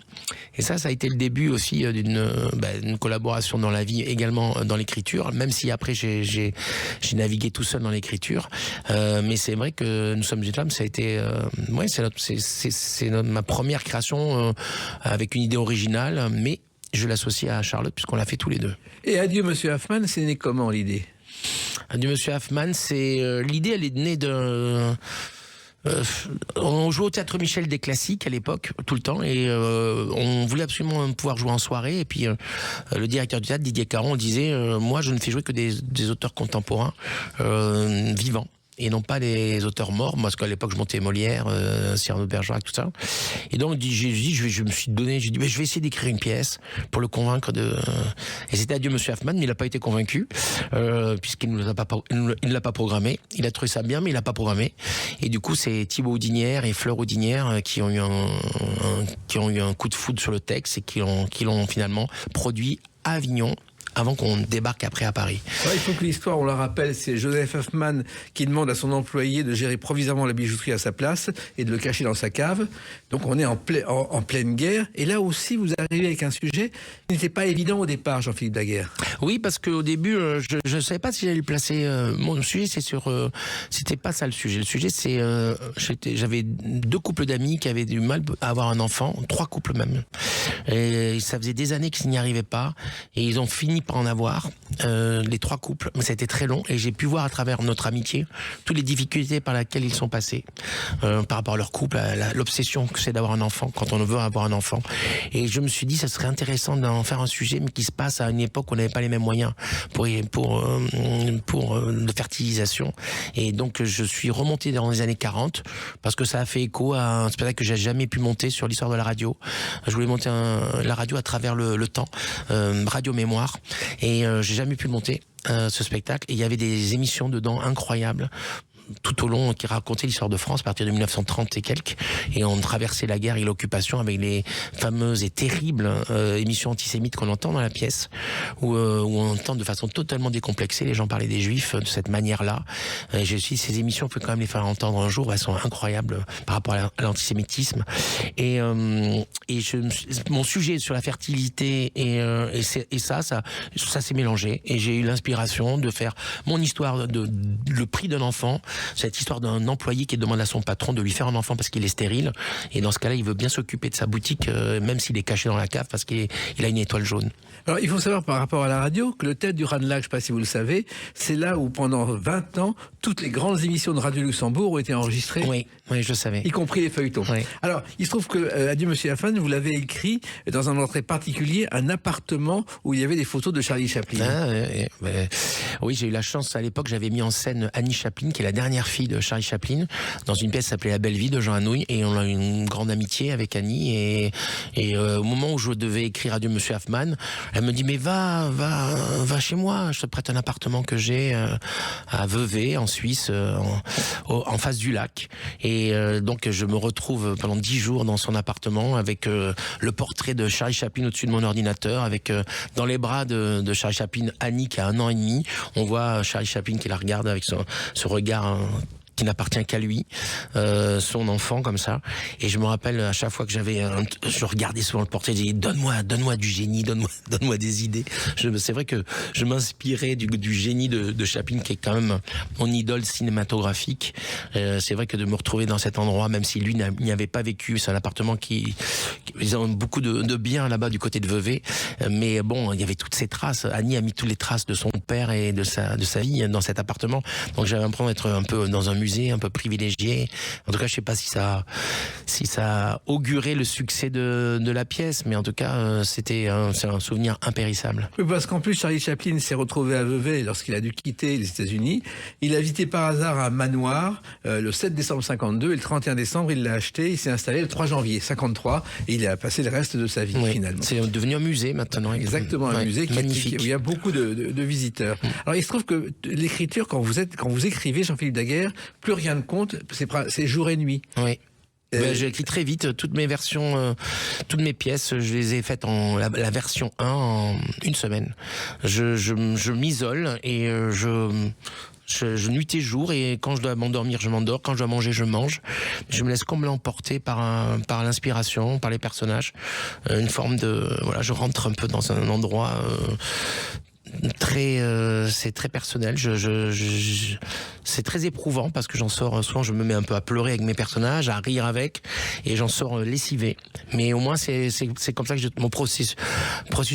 Et ça a été le début aussi d'une collaboration dans la vie, également dans l'écriture, même si après j'ai navigué tout seul dans l'écriture, mais c'est vrai que Nous sommes une femme, ça a été c'est ma première création avec une idée originale, mais je l'associe à Charlotte puisqu'on l'a fait tous les deux. Et Adieu Monsieur Hoffmann, c'est né comment l'idée? Adieu Monsieur Hoffmann, c'est l'idée, elle est née On jouait au Théâtre Michel des classiques à l'époque, tout le temps, et on voulait absolument pouvoir jouer en soirée. Et puis le directeur du théâtre, Didier Caron, disait moi, je ne fais jouer que des auteurs contemporains vivants. Et non pas les auteurs morts, parce qu'à l'époque je montais Molière, Cyrano de Bergerac, tout ça. Et donc je me suis donné, j'ai dit je vais essayer d'écrire une pièce pour le convaincre de. Et c'était Adieu Monsieur Hoffmann, mais il n'a pas été convaincu puisqu'il ne l'a pas programmé. Il a trouvé ça bien, mais il l'a pas programmé. Et du coup c'est Thibaut Houdinière et Fleur Houdinière qui ont eu un coup de foudre sur le texte et qui l'ont finalement produit à Avignon, avant qu'on débarque après à Paris. Ouais, il faut que l'histoire, on la rappelle, c'est Joseph Hoffmann qui demande à son employé de gérer provisoirement la bijouterie à sa place et de le cacher dans sa cave. Donc on est en pleine guerre. Et là aussi, vous arrivez avec un sujet qui n'était pas évident au départ, Jean-Philippe Daguerre. Oui, parce qu'au début, je ne savais pas si j'allais placer mon sujet. C'était pas ça le sujet. Le sujet, c'est j'avais 2 couples d'amis qui avaient du mal à avoir un enfant, 3 couples même. Et ça faisait des années qu'ils n'y arrivaient pas. Et ils ont fini par en avoir, les 3 couples, mais ça a été très long et j'ai pu voir à travers notre amitié toutes les difficultés par lesquelles ils sont passés par rapport à leur couple, à l'obsession que c'est d'avoir un enfant quand on veut avoir un enfant. Et je me suis dit ça serait intéressant d'en faire un sujet mais qui se passe à une époque où on n'avait pas les mêmes moyens pour de fertilisation. Et donc je suis remonté dans les années 40 parce que ça a fait écho à un spectacle que j'ai jamais pu monter sur l'histoire de la radio. Je voulais monter la radio à travers le temps, Radio Mémoire. Et j'ai jamais pu le monter, ce spectacle. Et il y avait des émissions dedans incroyables tout au long qui racontait l'histoire de France à partir de 1930 et quelques, et on traversait la guerre et l'occupation avec les fameuses et terribles émissions antisémites qu'on entend dans la pièce, où on entend de façon totalement décomplexée les gens parler des Juifs de cette manière-là. Et je suis dit, ces émissions, on peut quand même les faire entendre un jour, elles sont incroyables par rapport à l'antisémitisme. Et mon sujet sur la fertilité et ça s'est mélangé, et j'ai eu l'inspiration de faire mon histoire le prix d'un enfant. Cette histoire d'un employé qui demande à son patron de lui faire un enfant parce qu'il est stérile, et dans ce cas-là il veut bien s'occuper de sa boutique même s'il est caché dans la cave parce qu'il a une étoile jaune. Alors il faut savoir par rapport à la radio que le Théâtre du Ranelagh, je ne sais pas si vous le savez, c'est là où pendant 20 ans toutes les grandes émissions de Radio Luxembourg ont été enregistrées. Oui, je le savais. Y compris les feuilletons. Oui. Alors il se trouve que Adieu Monsieur Hoffmann, vous l'avez écrit dans un entrée particulier, un appartement où il y avait des photos de Charlie Chaplin. Oui, j'ai eu la chance à l'époque, j'avais mis en scène Annie Chaplin, qui est la dernière fille de Charlie Chaplin, dans une pièce qui s'appelait La Belle Vie de Jean Anouilh, et on a eu une grande amitié avec Annie, et au moment où je devais écrire Adieu Monsieur Hoffmann, elle me dit mais va chez moi, je te prête un appartement que j'ai à Vevey en Suisse, en face du lac, et donc je me retrouve pendant 10 jours dans son appartement avec le portrait de Charlie Chaplin au-dessus de mon ordinateur, avec dans les bras de Charlie Chaplin Annie qui a 1 an et demi. On voit Charlie Chaplin qui la regarde avec ce regard qui n'appartient qu'à lui, son enfant comme ça. Et je me rappelle à chaque fois que je regardais souvent le portrait, je disais donne-moi du génie, donne-moi des idées. C'est vrai que je m'inspirais du génie de Chaplin, qui est quand même mon idole cinématographique. C'est vrai que de me retrouver dans cet endroit, même si lui n'y avait pas vécu, c'est un appartement ils ont beaucoup de biens là-bas du côté de Vevey, mais bon, il y avait toutes ces traces. Annie a mis toutes les traces de son père et de sa vie dans cet appartement. Donc j'avais l'impression d'être un peu dans un musée, un peu privilégié. En tout cas, je sais pas si ça a auguré le succès de la pièce, mais en tout cas, c'est un souvenir impérissable. Oui, parce qu'en plus, Charlie Chaplin s'est retrouvé à Vevey lorsqu'il a dû quitter les États-Unis. Il a visité par hasard un manoir le 7 décembre 52, et le 31 décembre, il l'a acheté. Il s'est installé le 3 janvier 53, et il a passé le reste de sa vie, finalement. C'est devenu un musée maintenant. Exactement, un musée magnifique. Où il y a beaucoup de visiteurs. Alors, il se trouve que l'écriture, quand vous écrivez, Jean-Philippe Daguerre, plus rien ne compte, c'est jour et nuit. Oui. J'ai écrit très vite toutes mes versions, toutes mes pièces, je les ai faites la version 1 en 1 semaine. Je m'isole et je nuit et jour, et quand je dois m'endormir, je m'endors. Quand je dois manger, je mange. Je me laisse complètement emporter par l'inspiration, par les personnages. Une forme je rentre un peu dans un endroit c'est très personnel. C'est très éprouvant parce que j'en sors souvent, je me mets un peu à pleurer avec mes personnages, à rire avec, et j'en sors lessivé. Mais au moins c'est comme ça que mon processus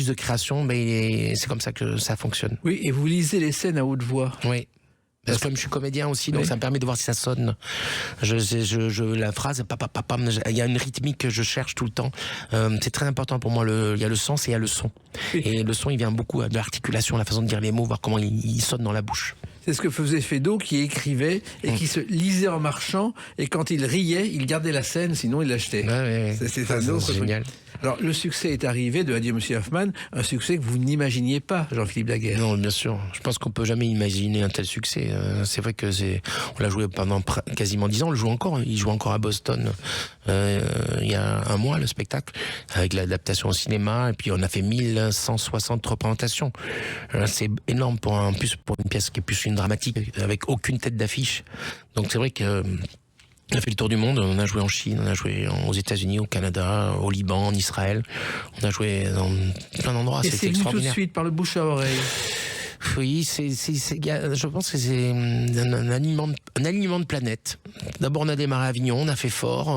de création, c'est comme ça que ça fonctionne. Oui, et vous lisez les scènes à haute voix. Oui. Parce que comme je suis comédien aussi, donc ça me permet de voir si ça sonne. La phrase, papa, il y a une rythmique que je cherche tout le temps. C'est très important pour moi. Il y a le sens et il y a le son. Et le son, il vient beaucoup de l'articulation, la façon de dire les mots, voir comment il sonne dans la bouche. C'est ce que faisait Feydeau, qui écrivait et qui se lisait en marchant. Et quand il riait, il gardait la scène, sinon il l'achetait. C'est un autre truc. Génial. Alors, le succès est arrivé de Adieu Monsieur Hoffman, un succès que vous n'imaginiez pas, Jean-Philippe Daguerre. Non, bien sûr. Je pense qu'on peut jamais imaginer un tel succès. C'est vrai que on l'a joué pendant quasiment 10 ans. On le joue encore. Il joue encore à Boston. Il y a un mois, le spectacle, avec l'adaptation au cinéma. Et puis, on a fait 1160 représentations. C'est énorme pour une pièce qui est plus une dramatique, avec aucune tête d'affiche. Donc, c'est vrai que on a fait le tour du monde, on a joué en Chine, on a joué aux États-Unis, au Canada, au Liban, en Israël. On a joué dans plein d'endroits. Et c'est venu tout de suite par le bouche à oreille. Oui, je pense que c'est un alignement de planète. D'abord, on a démarré à Avignon, on a fait fort.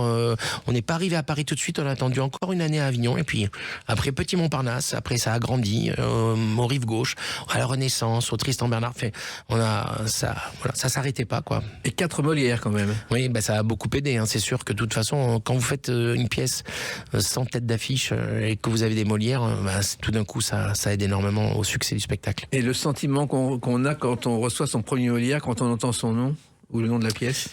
On n'est pas arrivé à Paris tout de suite, on a attendu encore une année à Avignon. Et puis, après Petit Montparnasse, après ça a grandi, au Rive Gauche, à la Renaissance, au Tristan Bernard. Ça s'arrêtait pas, quoi. Et 4 Molières, quand même. Oui, ça a beaucoup aidé. C'est sûr que de toute façon, quand vous faites une pièce sans tête d'affiche et que vous avez des Molières, tout d'un coup, ça aide énormément au succès du spectacle. Et le sentiment qu'on a quand on reçoit son premier Molière, quand on entend son nom ou le nom de la pièce?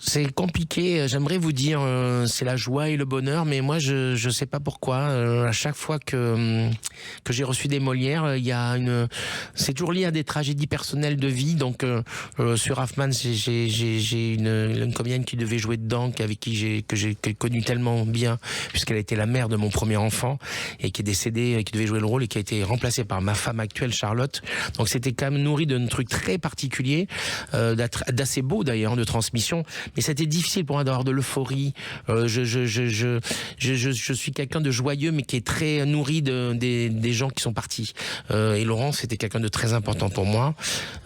C'est compliqué, j'aimerais vous dire c'est la joie et le bonheur, mais moi je sais pas pourquoi. À chaque fois que j'ai reçu des Molières, il y a c'est toujours lié à des tragédies personnelles de vie. Donc sur Hoffman, j'ai une comédienne qui devait jouer dedans, avec qui j'ai connu tellement bien, puisqu'elle a été la mère de mon premier enfant et qui est décédée, qui devait jouer le rôle et qui a été remplacée par ma femme actuelle Charlotte. Donc c'était quand même nourri d'un truc très particulier, d'assez beau d'ailleurs, de transmission. Mais c'était difficile pour moi d'avoir de l'euphorie. Je suis quelqu'un de joyeux, mais qui est très nourri des gens qui sont partis. Et Laurent, c'était quelqu'un de très important pour moi.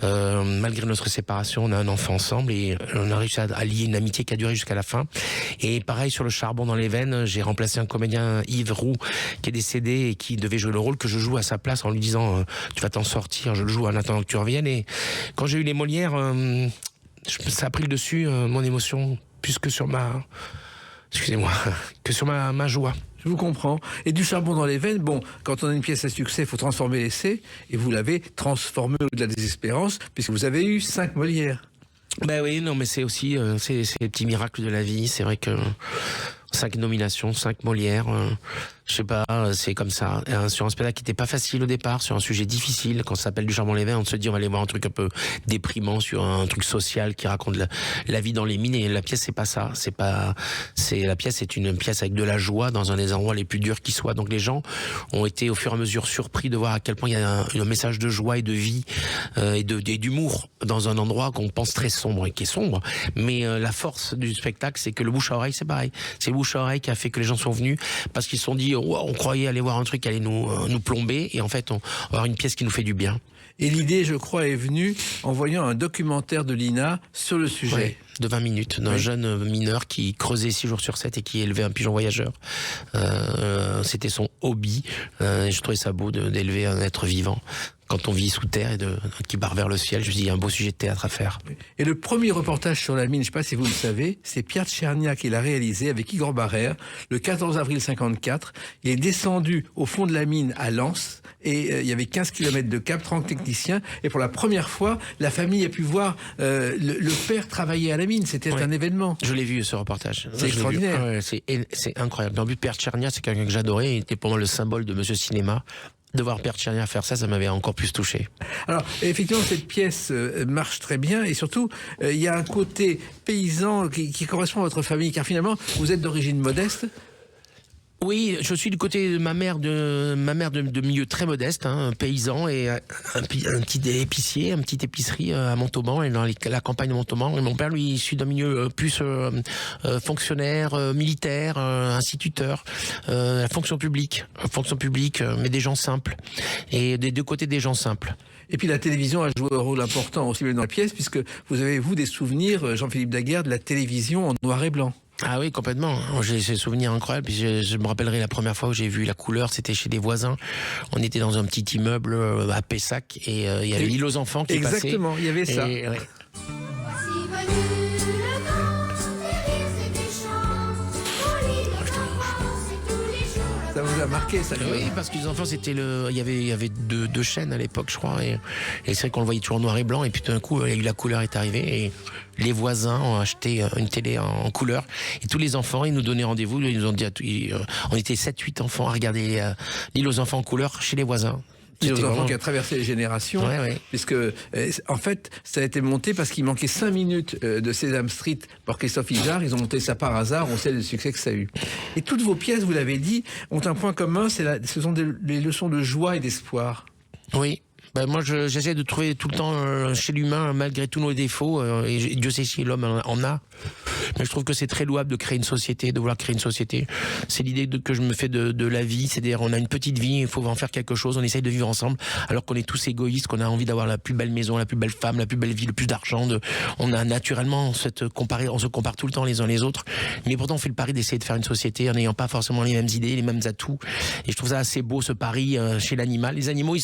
Malgré notre séparation, on a un enfant ensemble et on a réussi à lier une amitié qui a duré jusqu'à la fin. Et pareil, sur le charbon dans les veines, j'ai remplacé un comédien, Yves Roux, qui est décédé et qui devait jouer le rôle que je joue à sa place en lui disant tu vas t'en sortir, je le joue en attendant que tu reviennes. Et quand j'ai eu les Molières, ça a pris le dessus, mon émotion, plus que sur que sur ma joie. Je vous comprends. Et du charbon dans les veines, bon, quand on a une pièce à succès, il faut transformer l'essai, et vous l'avez transformé au-delà des espérances, puisque vous avez eu 5 Molières. Ben oui, non, mais c'est aussi c'est les petits miracles de la vie. C'est vrai que 5 nominations, 5 Molières, je sais pas, c'est comme ça. Sur un spectacle qui n'était pas facile au départ, sur un sujet difficile, quand ça s'appelle du charbon dans les veines, on se dit on va aller voir un truc un peu déprimant sur un truc social qui raconte la vie dans les mines. Et la pièce, c'est pas ça. La pièce est une pièce avec de la joie dans un des endroits les plus durs qui soient. Donc les gens ont été au fur et à mesure surpris de voir à quel point il y a un message de joie et de vie et d'humour dans un endroit qu'on pense très sombre et qui est sombre. Mais la force du spectacle, c'est que le bouche à oreille, c'est pareil. C'est le bouche à oreille qui a fait que les gens sont venus parce qu'ils se sont dit on croyait aller voir un truc qui allait nous plomber, et en fait on va avoir une pièce qui nous fait du bien. Et l'idée, je crois, est venue en voyant un documentaire de l'INA sur le sujet. Ouais, de 20 minutes, d'un jeune mineur qui creusait 6 jours sur 7 et qui élevait un pigeon voyageur. C'était son hobby. Je trouvais ça beau d'élever un être vivant. Quand on vit sous terre et qui part vers le ciel, je me dis, il y a un beau sujet de théâtre à faire. Et le premier reportage sur la mine, je ne sais pas si vous le savez, c'est Pierre Tchernia qui l'a réalisé avec Igor Barrère le 14 avril 54. Il est descendu au fond de la mine à Lens et il y avait 15 km de cap, 30 techniciens. Et pour la première fois, la famille a pu voir le père travailler à la mine. C'était un événement. Je l'ai vu, ce reportage. C'est extraordinaire. Ouais, c'est incroyable. En plus, Pierre Tchernia, c'est quelqu'un que j'adorais. Il était pour moi le symbole de Monsieur Cinéma. De voir Pierre Tchernia faire ça m'avait encore plus touché. Alors, effectivement, cette pièce marche très bien, et surtout, il y a un côté paysan qui correspond à votre famille, car finalement, vous êtes d'origine modeste. Oui, je suis du côté de ma mère de milieu très modeste, paysan, et un petit épicier, une petite épicerie à Montauban, et dans la campagne de Montauban. Et mon père, lui, issu d'un milieu plus fonctionnaire, militaire, instituteur, fonction publique, mais des gens simples, et des deux côtés des gens simples. Et puis la télévision a joué un rôle important aussi dans la pièce, puisque vous avez, vous, des souvenirs, Jean-Philippe Daguerre, de la télévision en noir et blanc. Ah oui, complètement. J'ai ces souvenirs incroyables. Puis je me rappellerai la première fois où j'ai vu la couleur, c'était chez des voisins. On était dans un petit immeuble à Pessac et il y avait l'île aux enfants qui passait. Exactement, il y avait ça. Et, ouais. Ça vous a marqué, ça? Oui, parce que les enfants, c'était il y avait deux chaînes à l'époque, je crois, et c'est vrai qu'on le voyait toujours noir et blanc, et puis tout d'un coup, la couleur est arrivée, et les voisins ont acheté une télé en couleur, et tous les enfants, ils nous donnaient rendez-vous, ils nous ont dit, on était 7-8 enfants à regarder l'île aux enfants en couleur chez les voisins. L'île aux enfants vraiment... qui a traversé les générations, ouais. puisque en fait ça a été monté parce qu'il manquait 5 minutes de Sesame Street pour Christophe Ijard. Ils ont monté ça par hasard, on sait le succès que ça a eu. Et toutes vos pièces, vous l'avez dit, ont un point commun, ce sont des leçons de joie et d'espoir. Oui. Ben moi, j'essaie de trouver tout le temps chez l'humain, malgré tous nos défauts, et Dieu sait si l'homme en a. Mais je trouve que c'est très louable de créer une société, de vouloir créer une société. C'est l'idée que je me fais de la vie. C'est-à-dire, on a une petite vie, il faut en faire quelque chose, on essaye de vivre ensemble, alors qu'on est tous égoïstes, qu'on a envie d'avoir la plus belle maison, la plus belle femme, la plus belle vie, le plus d'argent. On a naturellement on se compare tout le temps les uns les autres. Mais pourtant, on fait le pari d'essayer de faire une société en n'ayant pas forcément les mêmes idées, les mêmes atouts. Et je trouve ça assez beau, ce pari chez l'animal. Les animaux, ils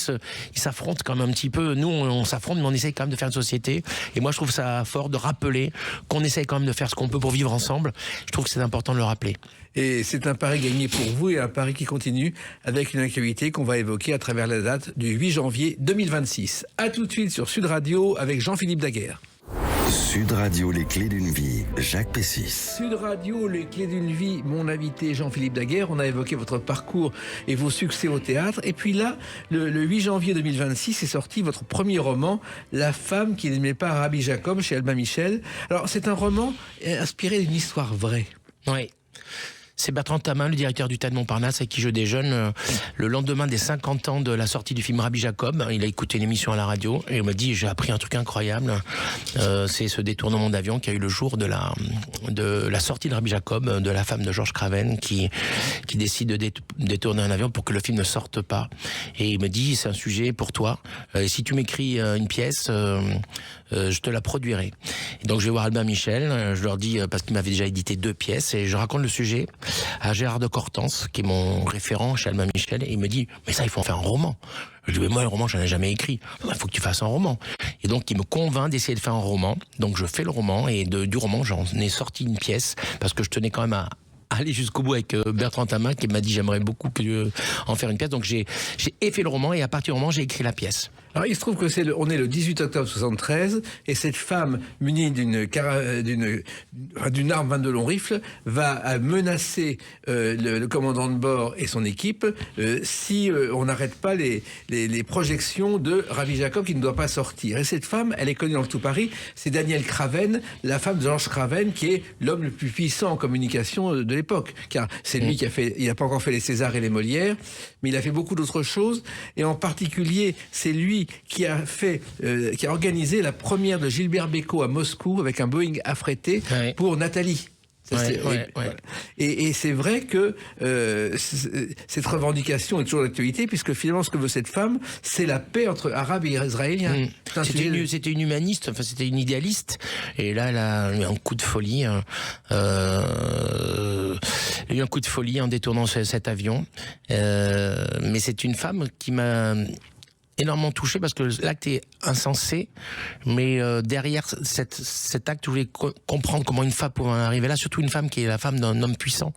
s'affrontent quand même un petit peu. Nous, on s'affronte, mais on essaye quand même de faire une société. Et moi, je trouve ça fort de rappeler qu'on essaye quand même de faire ce qu'on peut pour vivre ensemble. Je trouve que c'est important de le rappeler. Et c'est un pari gagné pour vous et un pari qui continue avec une actualité qu'on va évoquer à travers la date du 8 janvier 2026. À tout de suite sur Sud Radio avec Jean-Philippe Daguerre. Sud Radio, les clés d'une vie, Jacques Pessis. Sud Radio, les clés d'une vie, mon invité Jean-Philippe Daguerre. On a évoqué votre parcours et vos succès au théâtre. Et puis là, le 8 janvier 2026 est sorti votre premier roman, La femme qui n'aimait pas Rabbi Jacob, chez Albin Michel. Alors, c'est un roman inspiré d'une histoire vraie. Oui. C'est Bertrand Tamin, le directeur du Théâtre Montparnasse, avec qui je déjeune le lendemain des 50 ans de la sortie du film Rabbi Jacob. Il a écouté une émission à la radio et il m'a dit, j'ai appris un truc incroyable. C'est ce détournement d'avion qui a eu le jour de la sortie de Rabbi Jacob, de la femme de Georges Craven, qui décide de détourner un avion pour que le film ne sorte pas. Et il me dit, c'est un sujet pour toi. Et si tu m'écris une pièce, je te la produirai. Et donc je vais voir Albin Michel, je leur dis, parce qu'il m'avait déjà édité 2 pièces, et je raconte le sujet à Gérard de Cortance, qui est mon référent chez Albin Michel, et il me dit, mais ça, il faut en faire un roman. Je lui dis, mais moi, le roman, j'en ai jamais écrit. Il faut que tu fasses un roman. Et donc, il me convainc d'essayer de faire un roman. Donc, je fais le roman, et du roman, j'en ai sorti une pièce, parce que je tenais quand même à aller jusqu'au bout avec Bertrand Tamin, qui m'a dit, j'aimerais beaucoup en faire une pièce. Donc, j'ai fait le roman, et à partir du roman, j'ai écrit la pièce. Alors, il se trouve que on est le 18 octobre 73, et cette femme munie d'une arme 22 long rifle va menacer le commandant de bord et son équipe si on n'arrête pas les projections de Rabbi Jacob qui ne doit pas sortir. Et cette femme, elle est connue dans tout Paris, c'est Danielle Craven, la femme de Georges Craven, qui est l'homme le plus puissant en communication de l'époque. Car c'est lui qui a fait, il n'a pas encore fait les Césars et les Molières, mais il a fait beaucoup d'autres choses, et en particulier, c'est lui qui a organisé la première de Gilbert Bécaud à Moscou avec un Boeing affrété pour Nathalie. Et c'est vrai que cette revendication est toujours d'actualité, puisque finalement ce que veut cette femme, c'est la paix entre Arabes et Israéliens. C'était une humaniste, enfin c'était une idéaliste, et là elle a eu un coup de folie, en détournant cet avion. Mais c'est une femme qui m'a énormément touché, parce que l'acte est insensé, mais derrière cet acte, je voulais comprendre comment une femme pouvait en arriver là, surtout une femme qui est la femme d'un homme puissant,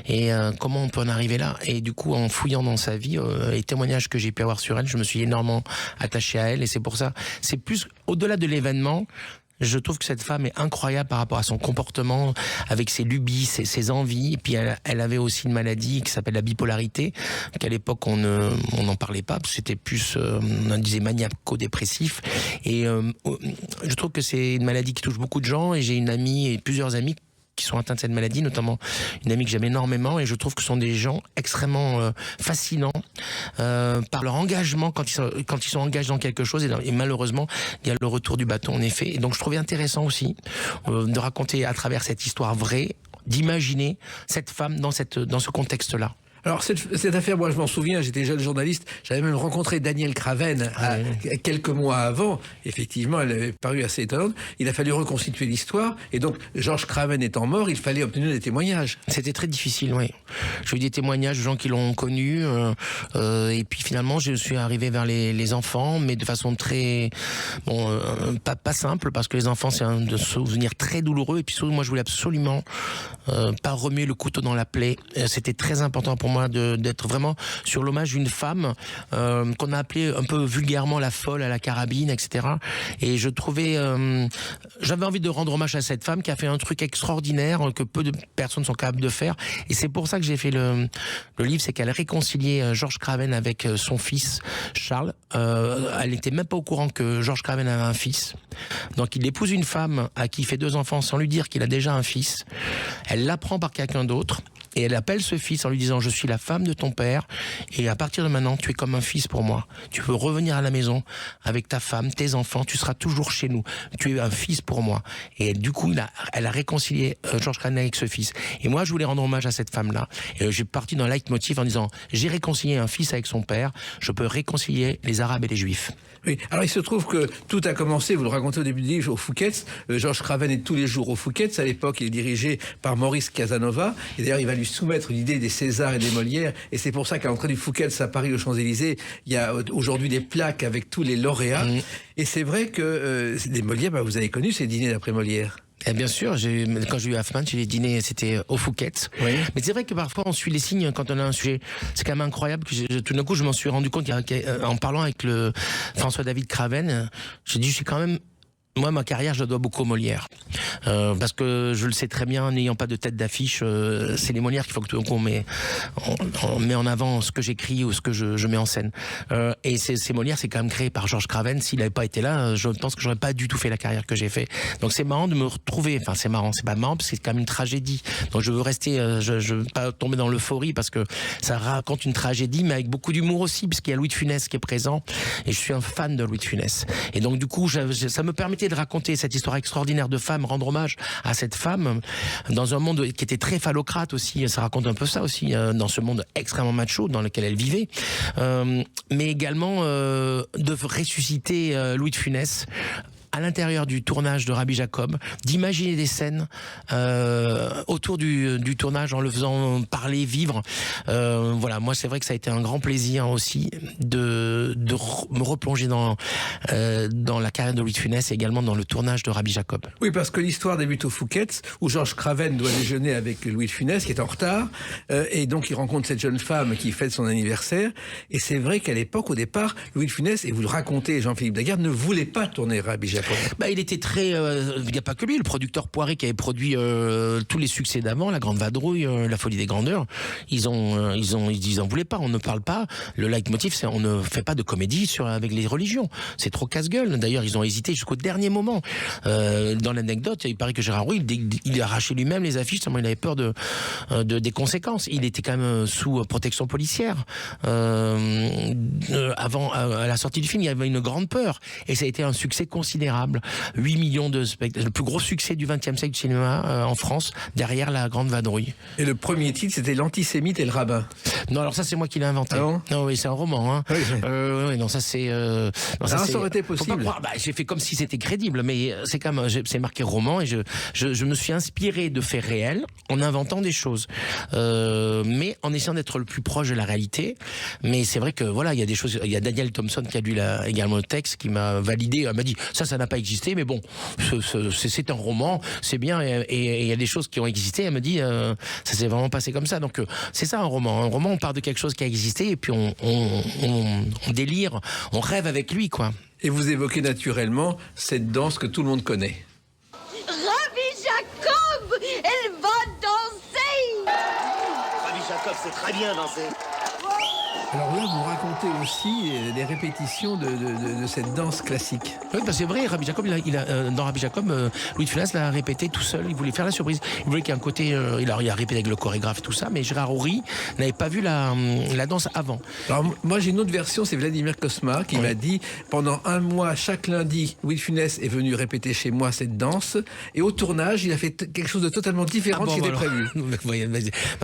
et comment on peut en arriver là. Et du coup, en fouillant dans sa vie, les témoignages que j'ai pu avoir sur elle, je me suis énormément attaché à elle, et c'est pour ça, c'est plus au-delà de l'événement. Je trouve que cette femme est incroyable par rapport à son comportement, avec ses lubies, ses envies. Et puis elle avait aussi une maladie qui s'appelle la bipolarité, qu'à l'époque on n'en parlait pas, parce que c'était plus, on disait maniaco-dépressif. Et je trouve que c'est une maladie qui touche beaucoup de gens, et j'ai une amie et plusieurs amis qui sont atteints de cette maladie, notamment une amie que j'aime énormément, et je trouve que ce sont des gens extrêmement fascinants par leur engagement quand ils sont engagés dans quelque chose, et malheureusement il y a le retour du bâton en effet. Et donc je trouvais intéressant aussi de raconter à travers cette histoire vraie, d'imaginer cette femme dans ce contexte-là. Alors cette affaire, moi je m'en souviens, j'étais jeune journaliste, j'avais même rencontré Daniel Craven quelques mois avant. Effectivement, elle avait paru assez étonnante. Il a fallu reconstituer l'histoire, et donc Georges Craven étant mort, il fallait obtenir des témoignages. C'était très difficile, oui. J'ai eu des témoignages de gens qui l'ont connu, et puis finalement je suis arrivé vers les enfants, mais de façon très pas simple, parce que les enfants c'est un souvenir très douloureux, et puis surtout moi je voulais absolument pas remuer le couteau dans la plaie. C'était très important pour moi d'être vraiment sur l'hommage d'une femme qu'on a appelée un peu vulgairement la folle à la carabine, etc. Et je trouvais, j'avais envie de rendre hommage à cette femme qui a fait un truc extraordinaire que peu de personnes sont capables de faire. Et c'est pour ça que j'ai fait le livre, c'est qu'elle a réconcilié Georges Craven avec son fils Charles. Elle n'était même pas au courant que Georges Craven avait un fils. Donc il épouse une femme à qui il fait 2 enfants sans lui dire qu'il a déjà un fils. Elle l'apprend par quelqu'un d'autre. Et elle appelle ce fils en lui disant « Je suis la femme de ton père et à partir de maintenant, tu es comme un fils pour moi. Tu peux revenir à la maison avec ta femme, tes enfants, tu seras toujours chez nous. Tu es un fils pour moi. » Et du coup, elle a réconcilié Georges Craven avec ce fils. Et moi, je voulais rendre hommage à cette femme-là. Et j'ai parti dans le leitmotiv en disant « J'ai réconcilié un fils avec son père, je peux réconcilier les Arabes et les Juifs. » Oui, alors il se trouve que tout a commencé, vous le racontez au début du livre, au Fouquet's. Georges Craven est tous les jours au Fouquet's. À l'époque, il est dirigé par Maurice Casanova. Et d'ailleurs, il va lui soumettre l'idée des Césars et des Molières. Et c'est pour ça qu'à l'entrée du Fouquet's à Paris, aux Champs-Élysées, il y a aujourd'hui des plaques avec tous les lauréats. Et c'est vrai que des Molières, vous avez connu ces dîners d'après Molière. Et bien sûr, quand j'ai eu Hoffman, j'ai dîné, c'était au Fouquet's. Oui. Mais c'est vrai que parfois on suit les signes quand on a un sujet. C'est quand même incroyable que tout d'un coup je m'en suis rendu compte en parlant avec le François-David Craven, j'ai dit je suis quand même. Moi, ma carrière, je la dois beaucoup aux Molières. Parce que je le sais très bien, n'ayant pas de tête d'affiche, c'est les Molières qu'il faut que tout d'un coup on met en avant ce que j'écris ou ce que je mets en scène. Et ces Molières, c'est quand même créé par Georges Craven. S'il n'avait pas été là, je pense que j'aurais pas du tout fait la carrière que j'ai fait. Donc c'est marrant de me retrouver. Enfin, c'est marrant, c'est pas marrant parce que c'est quand même une tragédie. Donc je veux rester, je veux pas tomber dans l'euphorie parce que ça raconte une tragédie, mais avec beaucoup d'humour aussi, puisqu'il y a Louis de Funès qui est présent. Et je suis un fan de Louis de Funès. Et donc du coup, ça me permet de raconter cette histoire extraordinaire de femme, rendre hommage à cette femme dans un monde qui était très phallocrate aussi. Ça raconte un peu ça aussi dans ce monde extrêmement macho dans lequel elle vivait, mais également de ressusciter Louis de Funès à l'intérieur du tournage de Rabbi Jacob, d'imaginer des scènes autour du tournage en le faisant parler, vivre. Voilà, moi c'est vrai que ça a été un grand plaisir aussi de me replonger dans la carrière de Louis de Funès et également dans le tournage de Rabbi Jacob. Oui, parce que l'histoire débute au Fouquet's où Georges Craven doit déjeuner avec Louis de Funès qui est en retard et donc il rencontre cette jeune femme qui fête son anniversaire et c'est vrai qu'à l'époque, au départ, Louis de Funès, et vous le racontez, Jean-Philippe Daguerre, ne voulait pas tourner Rabbi Jacob. Il était très... il n'y a pas que lui, le producteur Poiré qui avait produit tous les succès d'avant, La Grande Vadrouille, La Folie des Grandeurs, ils en voulaient pas, on ne parle pas. Le leitmotiv, c'est on ne fait pas de comédie avec les religions. C'est trop casse-gueule. D'ailleurs, ils ont hésité jusqu'au dernier moment. Dans l'anecdote, il paraît que Gérard Roux, il arrachait lui-même les affiches, tellement il avait peur des conséquences. Il était quand même sous protection policière. Avant, à la sortie du film, il y avait une grande peur. Et ça a été un succès considérable. 8 millions de spectateurs. Le plus gros succès du XXe siècle du cinéma en France, derrière La Grande Vadrouille. Et le premier titre, c'était L'Antisémite et le Rabbin. Non, alors ça, c'est moi qui l'ai inventé. Ah bon? Non, oui, c'est un roman. Hein. Oui, non, ça, c'est... ça aurait été possible. J'ai fait comme si c'était crédible, mais c'est quand même... C'est marqué roman et je me suis inspiré de faits réels en inventant des choses. Mais en essayant d'être le plus proche de la réalité. Mais c'est vrai que, voilà, il y a des choses... Il y a Daniel Thompson qui a lu également le texte, qui m'a validé. Elle m'a dit, ça n'a pas existé, mais bon, c'est un roman, c'est bien, et il y a des choses qui ont existé. Elle me dit, ça s'est vraiment passé comme ça. Donc c'est ça un roman. Un roman, on part de quelque chose qui a existé, et puis on délire, on rêve avec lui, quoi. Et vous évoquez naturellement cette danse que tout le monde connaît. Rabbi Jacob, elle va danser. Rabbi Jacob sait très bien danser. Alors là, vous racontez aussi les répétitions de cette danse classique. Oui, c'est vrai, Rabbi Jacob, dans Rabbi Jacob, Louis de Funès l'a répété tout seul, il voulait faire la surprise. Il voulait qu'il y ait un côté, il a répété avec le chorégraphe et tout ça, mais Gérard Houry n'avait pas vu la danse avant. Alors moi j'ai une autre version, c'est Vladimir Cosma qui m'a dit, pendant un mois, chaque lundi, Louis de Funès est venu répéter chez moi cette danse, et au tournage, il a fait quelque chose de totalement différent de ce qui était prévu.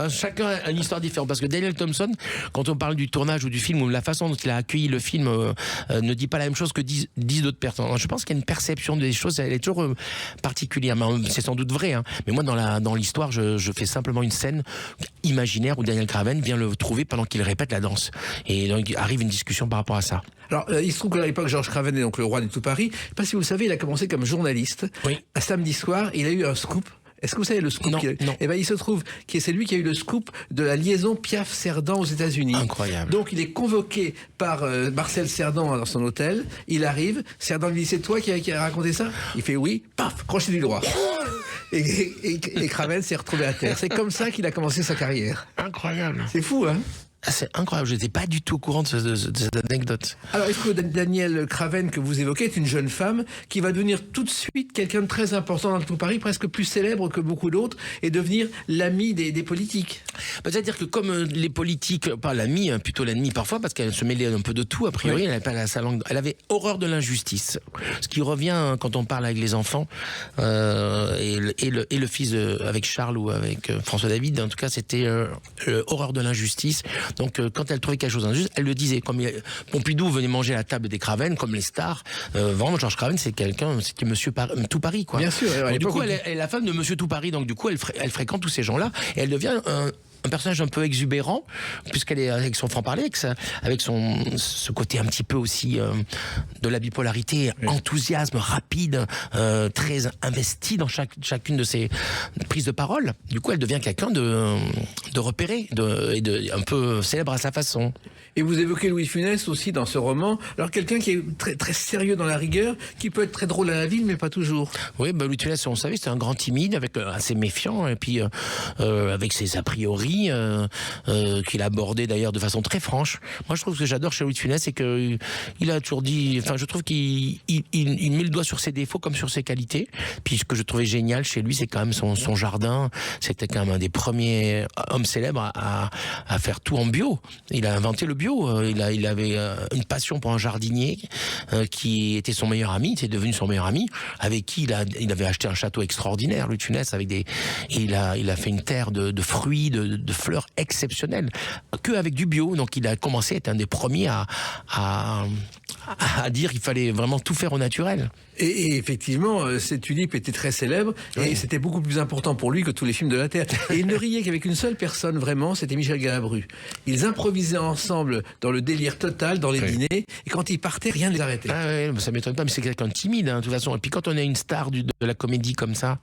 Chacun a une histoire différente, parce que Daniel Thompson, quand on parle du tournage ou du film, ou la façon dont il a accueilli le film, ne dit pas la même chose que disent d'autres personnes. Je pense qu'il y a une perception des choses, elle est toujours particulière, mais c'est sans doute vrai, hein. Mais moi dans l'histoire, je fais simplement une scène imaginaire où Daniel Craven vient le trouver pendant qu'il répète la danse, et donc arrive une discussion par rapport à ça. Alors, il se trouve qu'à l'époque, Georges Craven est donc le roi de tout Paris. Je ne sais pas si vous le savez, il a commencé comme journaliste. Oui. Un samedi soir, il a eu un scoop. Est-ce que vous savez le scoop? Non. Eh ben, il se trouve que c'est lui qui a eu le scoop de la liaison Piaf-Cerdan aux États-Unis. Incroyable. Donc, il est convoqué par Marcel Cerdan dans son hôtel. Il arrive. Cerdan lui dit, c'est toi qui a raconté ça? Il fait oui. Paf, crochet du droit. Et Craven s'est retrouvé à terre. C'est comme ça qu'il a commencé sa carrière. Incroyable. C'est fou, hein? Ah, c'est incroyable, je n'étais pas du tout au courant de cette anecdote. Alors, est-ce que Daniel Craven, que vous évoquez, est une jeune femme qui va devenir tout de suite quelqu'un de très important dans le tout Paris, presque plus célèbre que beaucoup d'autres, et devenir l'ami des politiques? C'est-à-dire que comme les politiques, pas l'ami, plutôt l'ennemi parfois, parce qu'elle se mêlait un peu de tout, a priori, oui. Elle avait horreur de l'injustice. Ce qui revient quand on parle avec les enfants, et le fils avec Charles ou avec François David, en tout cas, c'était horreur de l'injustice. Donc quand elle trouvait quelque chose d'injuste, elle le disait. Comme Pompidou venait manger à la table des Craven, comme les stars, vraiment Georges Craven, c'était Monsieur Tout Paris, quoi. Bien sûr. Donc, du coup, elle est la femme de Monsieur Tout Paris, donc du coup, elle fréquente tous ces gens-là, et elle devient un personnage un peu exubérant, puisqu'elle est avec son franc-parler, avec ce côté un petit peu aussi de la bipolarité, oui. Enthousiasme rapide, très investi dans chacune de ses prises de parole. Du coup, elle devient quelqu'un de repéré, et un peu célèbre à sa façon. Et vous évoquez Louis de Funès aussi dans ce roman. Alors quelqu'un qui est très, très sérieux dans la rigueur, qui peut être très drôle à la ville, mais pas toujours. Oui, Louis de Funès, on savait, c'était un grand timide, assez méfiant, et puis avec ses a priori, qu'il abordait d'ailleurs de façon très franche. Moi, je trouve que j'adore chez Louis de Funès, c'est qu'il a toujours dit, enfin, je trouve qu'il met le doigt sur ses défauts comme sur ses qualités. Puis ce que je trouvais génial chez lui, c'est quand même son jardin. C'était quand même un des premiers hommes célèbres à faire tout en bio. Il a inventé le bio. Il avait une passion pour un jardinier qui était son meilleur ami, c'est devenu son meilleur ami, avec qui il avait acheté un château extraordinaire, Louis de Funès, il a fait une terre de fruits, de fleurs exceptionnelles, que avec du bio. Donc il a commencé à être un des premiers à dire qu'il fallait vraiment tout faire au naturel. Et effectivement, ces tulipes étaient très célèbres, oui. Et c'était beaucoup plus important pour lui que tous les films de la Terre. Et il ne riait qu'avec une seule personne, vraiment, c'était Michel Galabru. Ils improvisaient ensemble dans le délire total, dans les dîners, et quand ils partaient, rien ne les arrêtait. Ah ouais, ça m'étonne pas, mais c'est quelqu'un de timide, hein, de toute façon. Et puis quand on est une star de la comédie comme ça,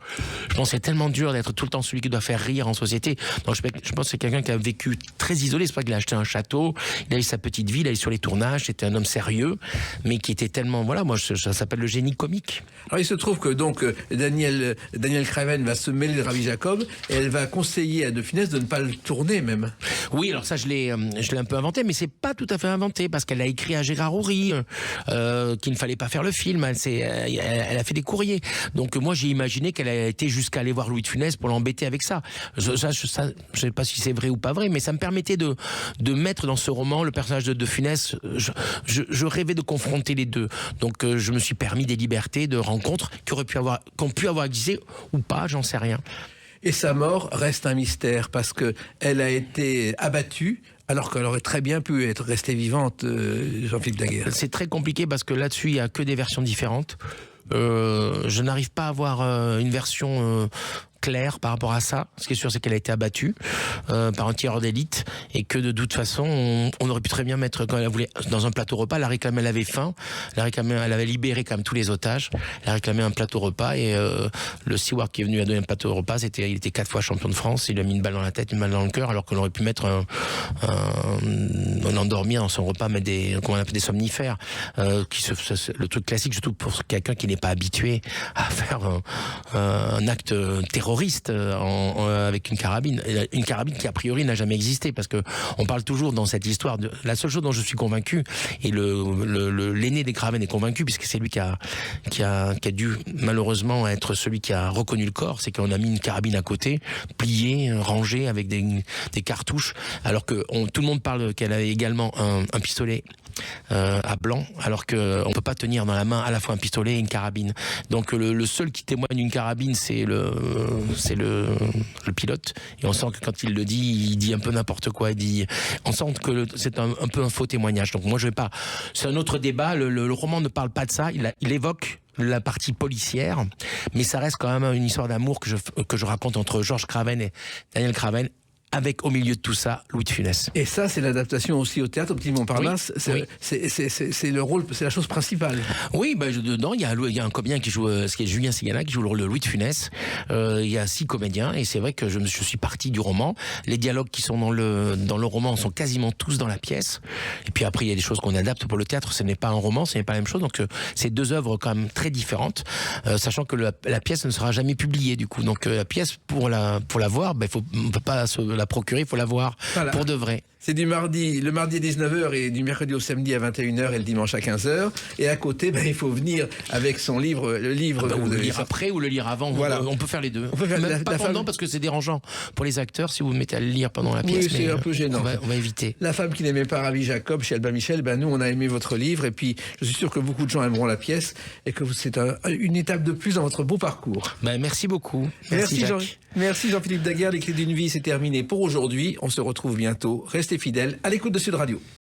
je pense que c'est tellement dur d'être tout le temps celui qui doit faire rire en société. Donc je pense que c'est quelqu'un qui a vécu très isolé. C'est pas qu'il a acheté un château, il a eu sa petite vie, il allait sur les tournages, c'était un homme sérieux, mais qui était tellement, voilà, moi ça s'appelle le génie comique. Alors il se trouve que donc Daniel Craven va se mêler de Rabbi Jacob, et elle va conseiller à De Funès de ne pas le tourner même. Oui, alors ça je l'ai un peu inventé, mais c'est pas tout à fait inventé, parce qu'elle a écrit à Gérard Houry qu'il ne fallait pas faire le film. Elle a fait des courriers. Donc moi j'ai imaginé qu'elle a été jusqu'à aller voir Louis de Funès pour l'embêter avec ça. Je sais pas si c'est vrai ou pas vrai, mais ça me permettait de mettre dans ce roman le personnage de De Funès. Je rêvais de confronter les deux. Donc je me suis permis des libertés de rencontres qu'on pu avoir existé ou pas, j'en sais rien. Et sa mort reste un mystère, parce que elle a été abattue alors qu'elle aurait très bien pu être restée vivante, Jean-Philippe Daguerre. C'est très compliqué parce que là-dessus, il n'y a que des versions différentes. Je n'arrive pas à avoir une version claire par rapport à ça. Ce qui est sûr, c'est qu'elle a été abattue par un tireur d'élite, et que de toute façon, on aurait pu très bien mettre, quand elle voulait, dans un plateau repas, elle a réclamé, elle avait faim, elle avait libéré quand même tous les otages, elle a réclamé un plateau repas, et le steward qui est venu à donner un plateau repas, il était 4 fois champion de France, il a mis une balle dans la tête, une balle dans le cœur, alors qu'on aurait pu mettre un endormi dans son repas, mettre des somnifères, le truc classique, surtout pour quelqu'un qui n'est pas habitué à faire un acte terroriste terroriste avec une carabine qui a priori n'a jamais existé, parce que on parle toujours dans cette histoire de la seule chose dont je suis convaincu, et l'aîné des Craven est convaincu, puisque c'est lui qui a dû malheureusement être celui qui a reconnu le corps, c'est qu'on a mis une carabine à côté, pliée, rangée avec des cartouches, alors que tout le monde parle qu'elle avait également un pistolet à blanc, alors qu'on peut pas tenir dans la main à la fois un pistolet et une carabine. Donc le seul qui témoigne d'une carabine, c'est le pilote, et on sent que quand il le dit, il dit un peu n'importe quoi. On sent que c'est un peu un faux témoignage. Donc moi je vais pas. C'est un autre débat. Le roman ne parle pas de ça. Il évoque la partie policière, mais ça reste quand même une histoire d'amour que je raconte entre Georges Craven et Daniel Craven, avec au milieu de tout ça Louis de Funès. Et ça, c'est l'adaptation aussi au théâtre, au Petit Montparnasse. Oui. C'est le rôle, c'est la chose principale. Oui, dedans, il y a un comédien qui joue, ce qui est Julien Cigala, qui joue le rôle de Louis de Funès. Il y a 6 comédiens, et c'est vrai que je suis parti du roman. Les dialogues qui sont dans le roman sont quasiment tous dans la pièce. Et puis après, il y a des choses qu'on adapte pour le théâtre. Ce n'est pas un roman, ce n'est pas la même chose. Donc, c'est 2 œuvres quand même très différentes, sachant que la pièce ne sera jamais publiée, du coup. Donc, la pièce, pour la voir, on ne peut pas la procurer, il faut la voir pour de vrai. C'est le mardi à 19h et du mercredi au samedi à 21h et le dimanche à 15h. Et à côté, il faut venir avec son livre, le livre. Ou le lire après ou le lire avant. Voilà. On peut faire les deux. On peut faire même pas pendant, parce que c'est dérangeant pour les acteurs si vous vous mettez à le lire pendant la pièce. Oui, c'est un peu gênant. On va éviter. La femme qui n'aimait pas Rabbi Jacob chez Albin Michel, nous on a aimé votre livre, et puis je suis sûr que beaucoup de gens aimeront la pièce et que c'est une étape de plus dans votre beau parcours. Merci beaucoup. Merci Jean-Philippe Daguerre. Les Clés d'une vie, c'est terminé pour aujourd'hui. On se retrouve bientôt. Restez fidèles à l'écoute de Sud Radio.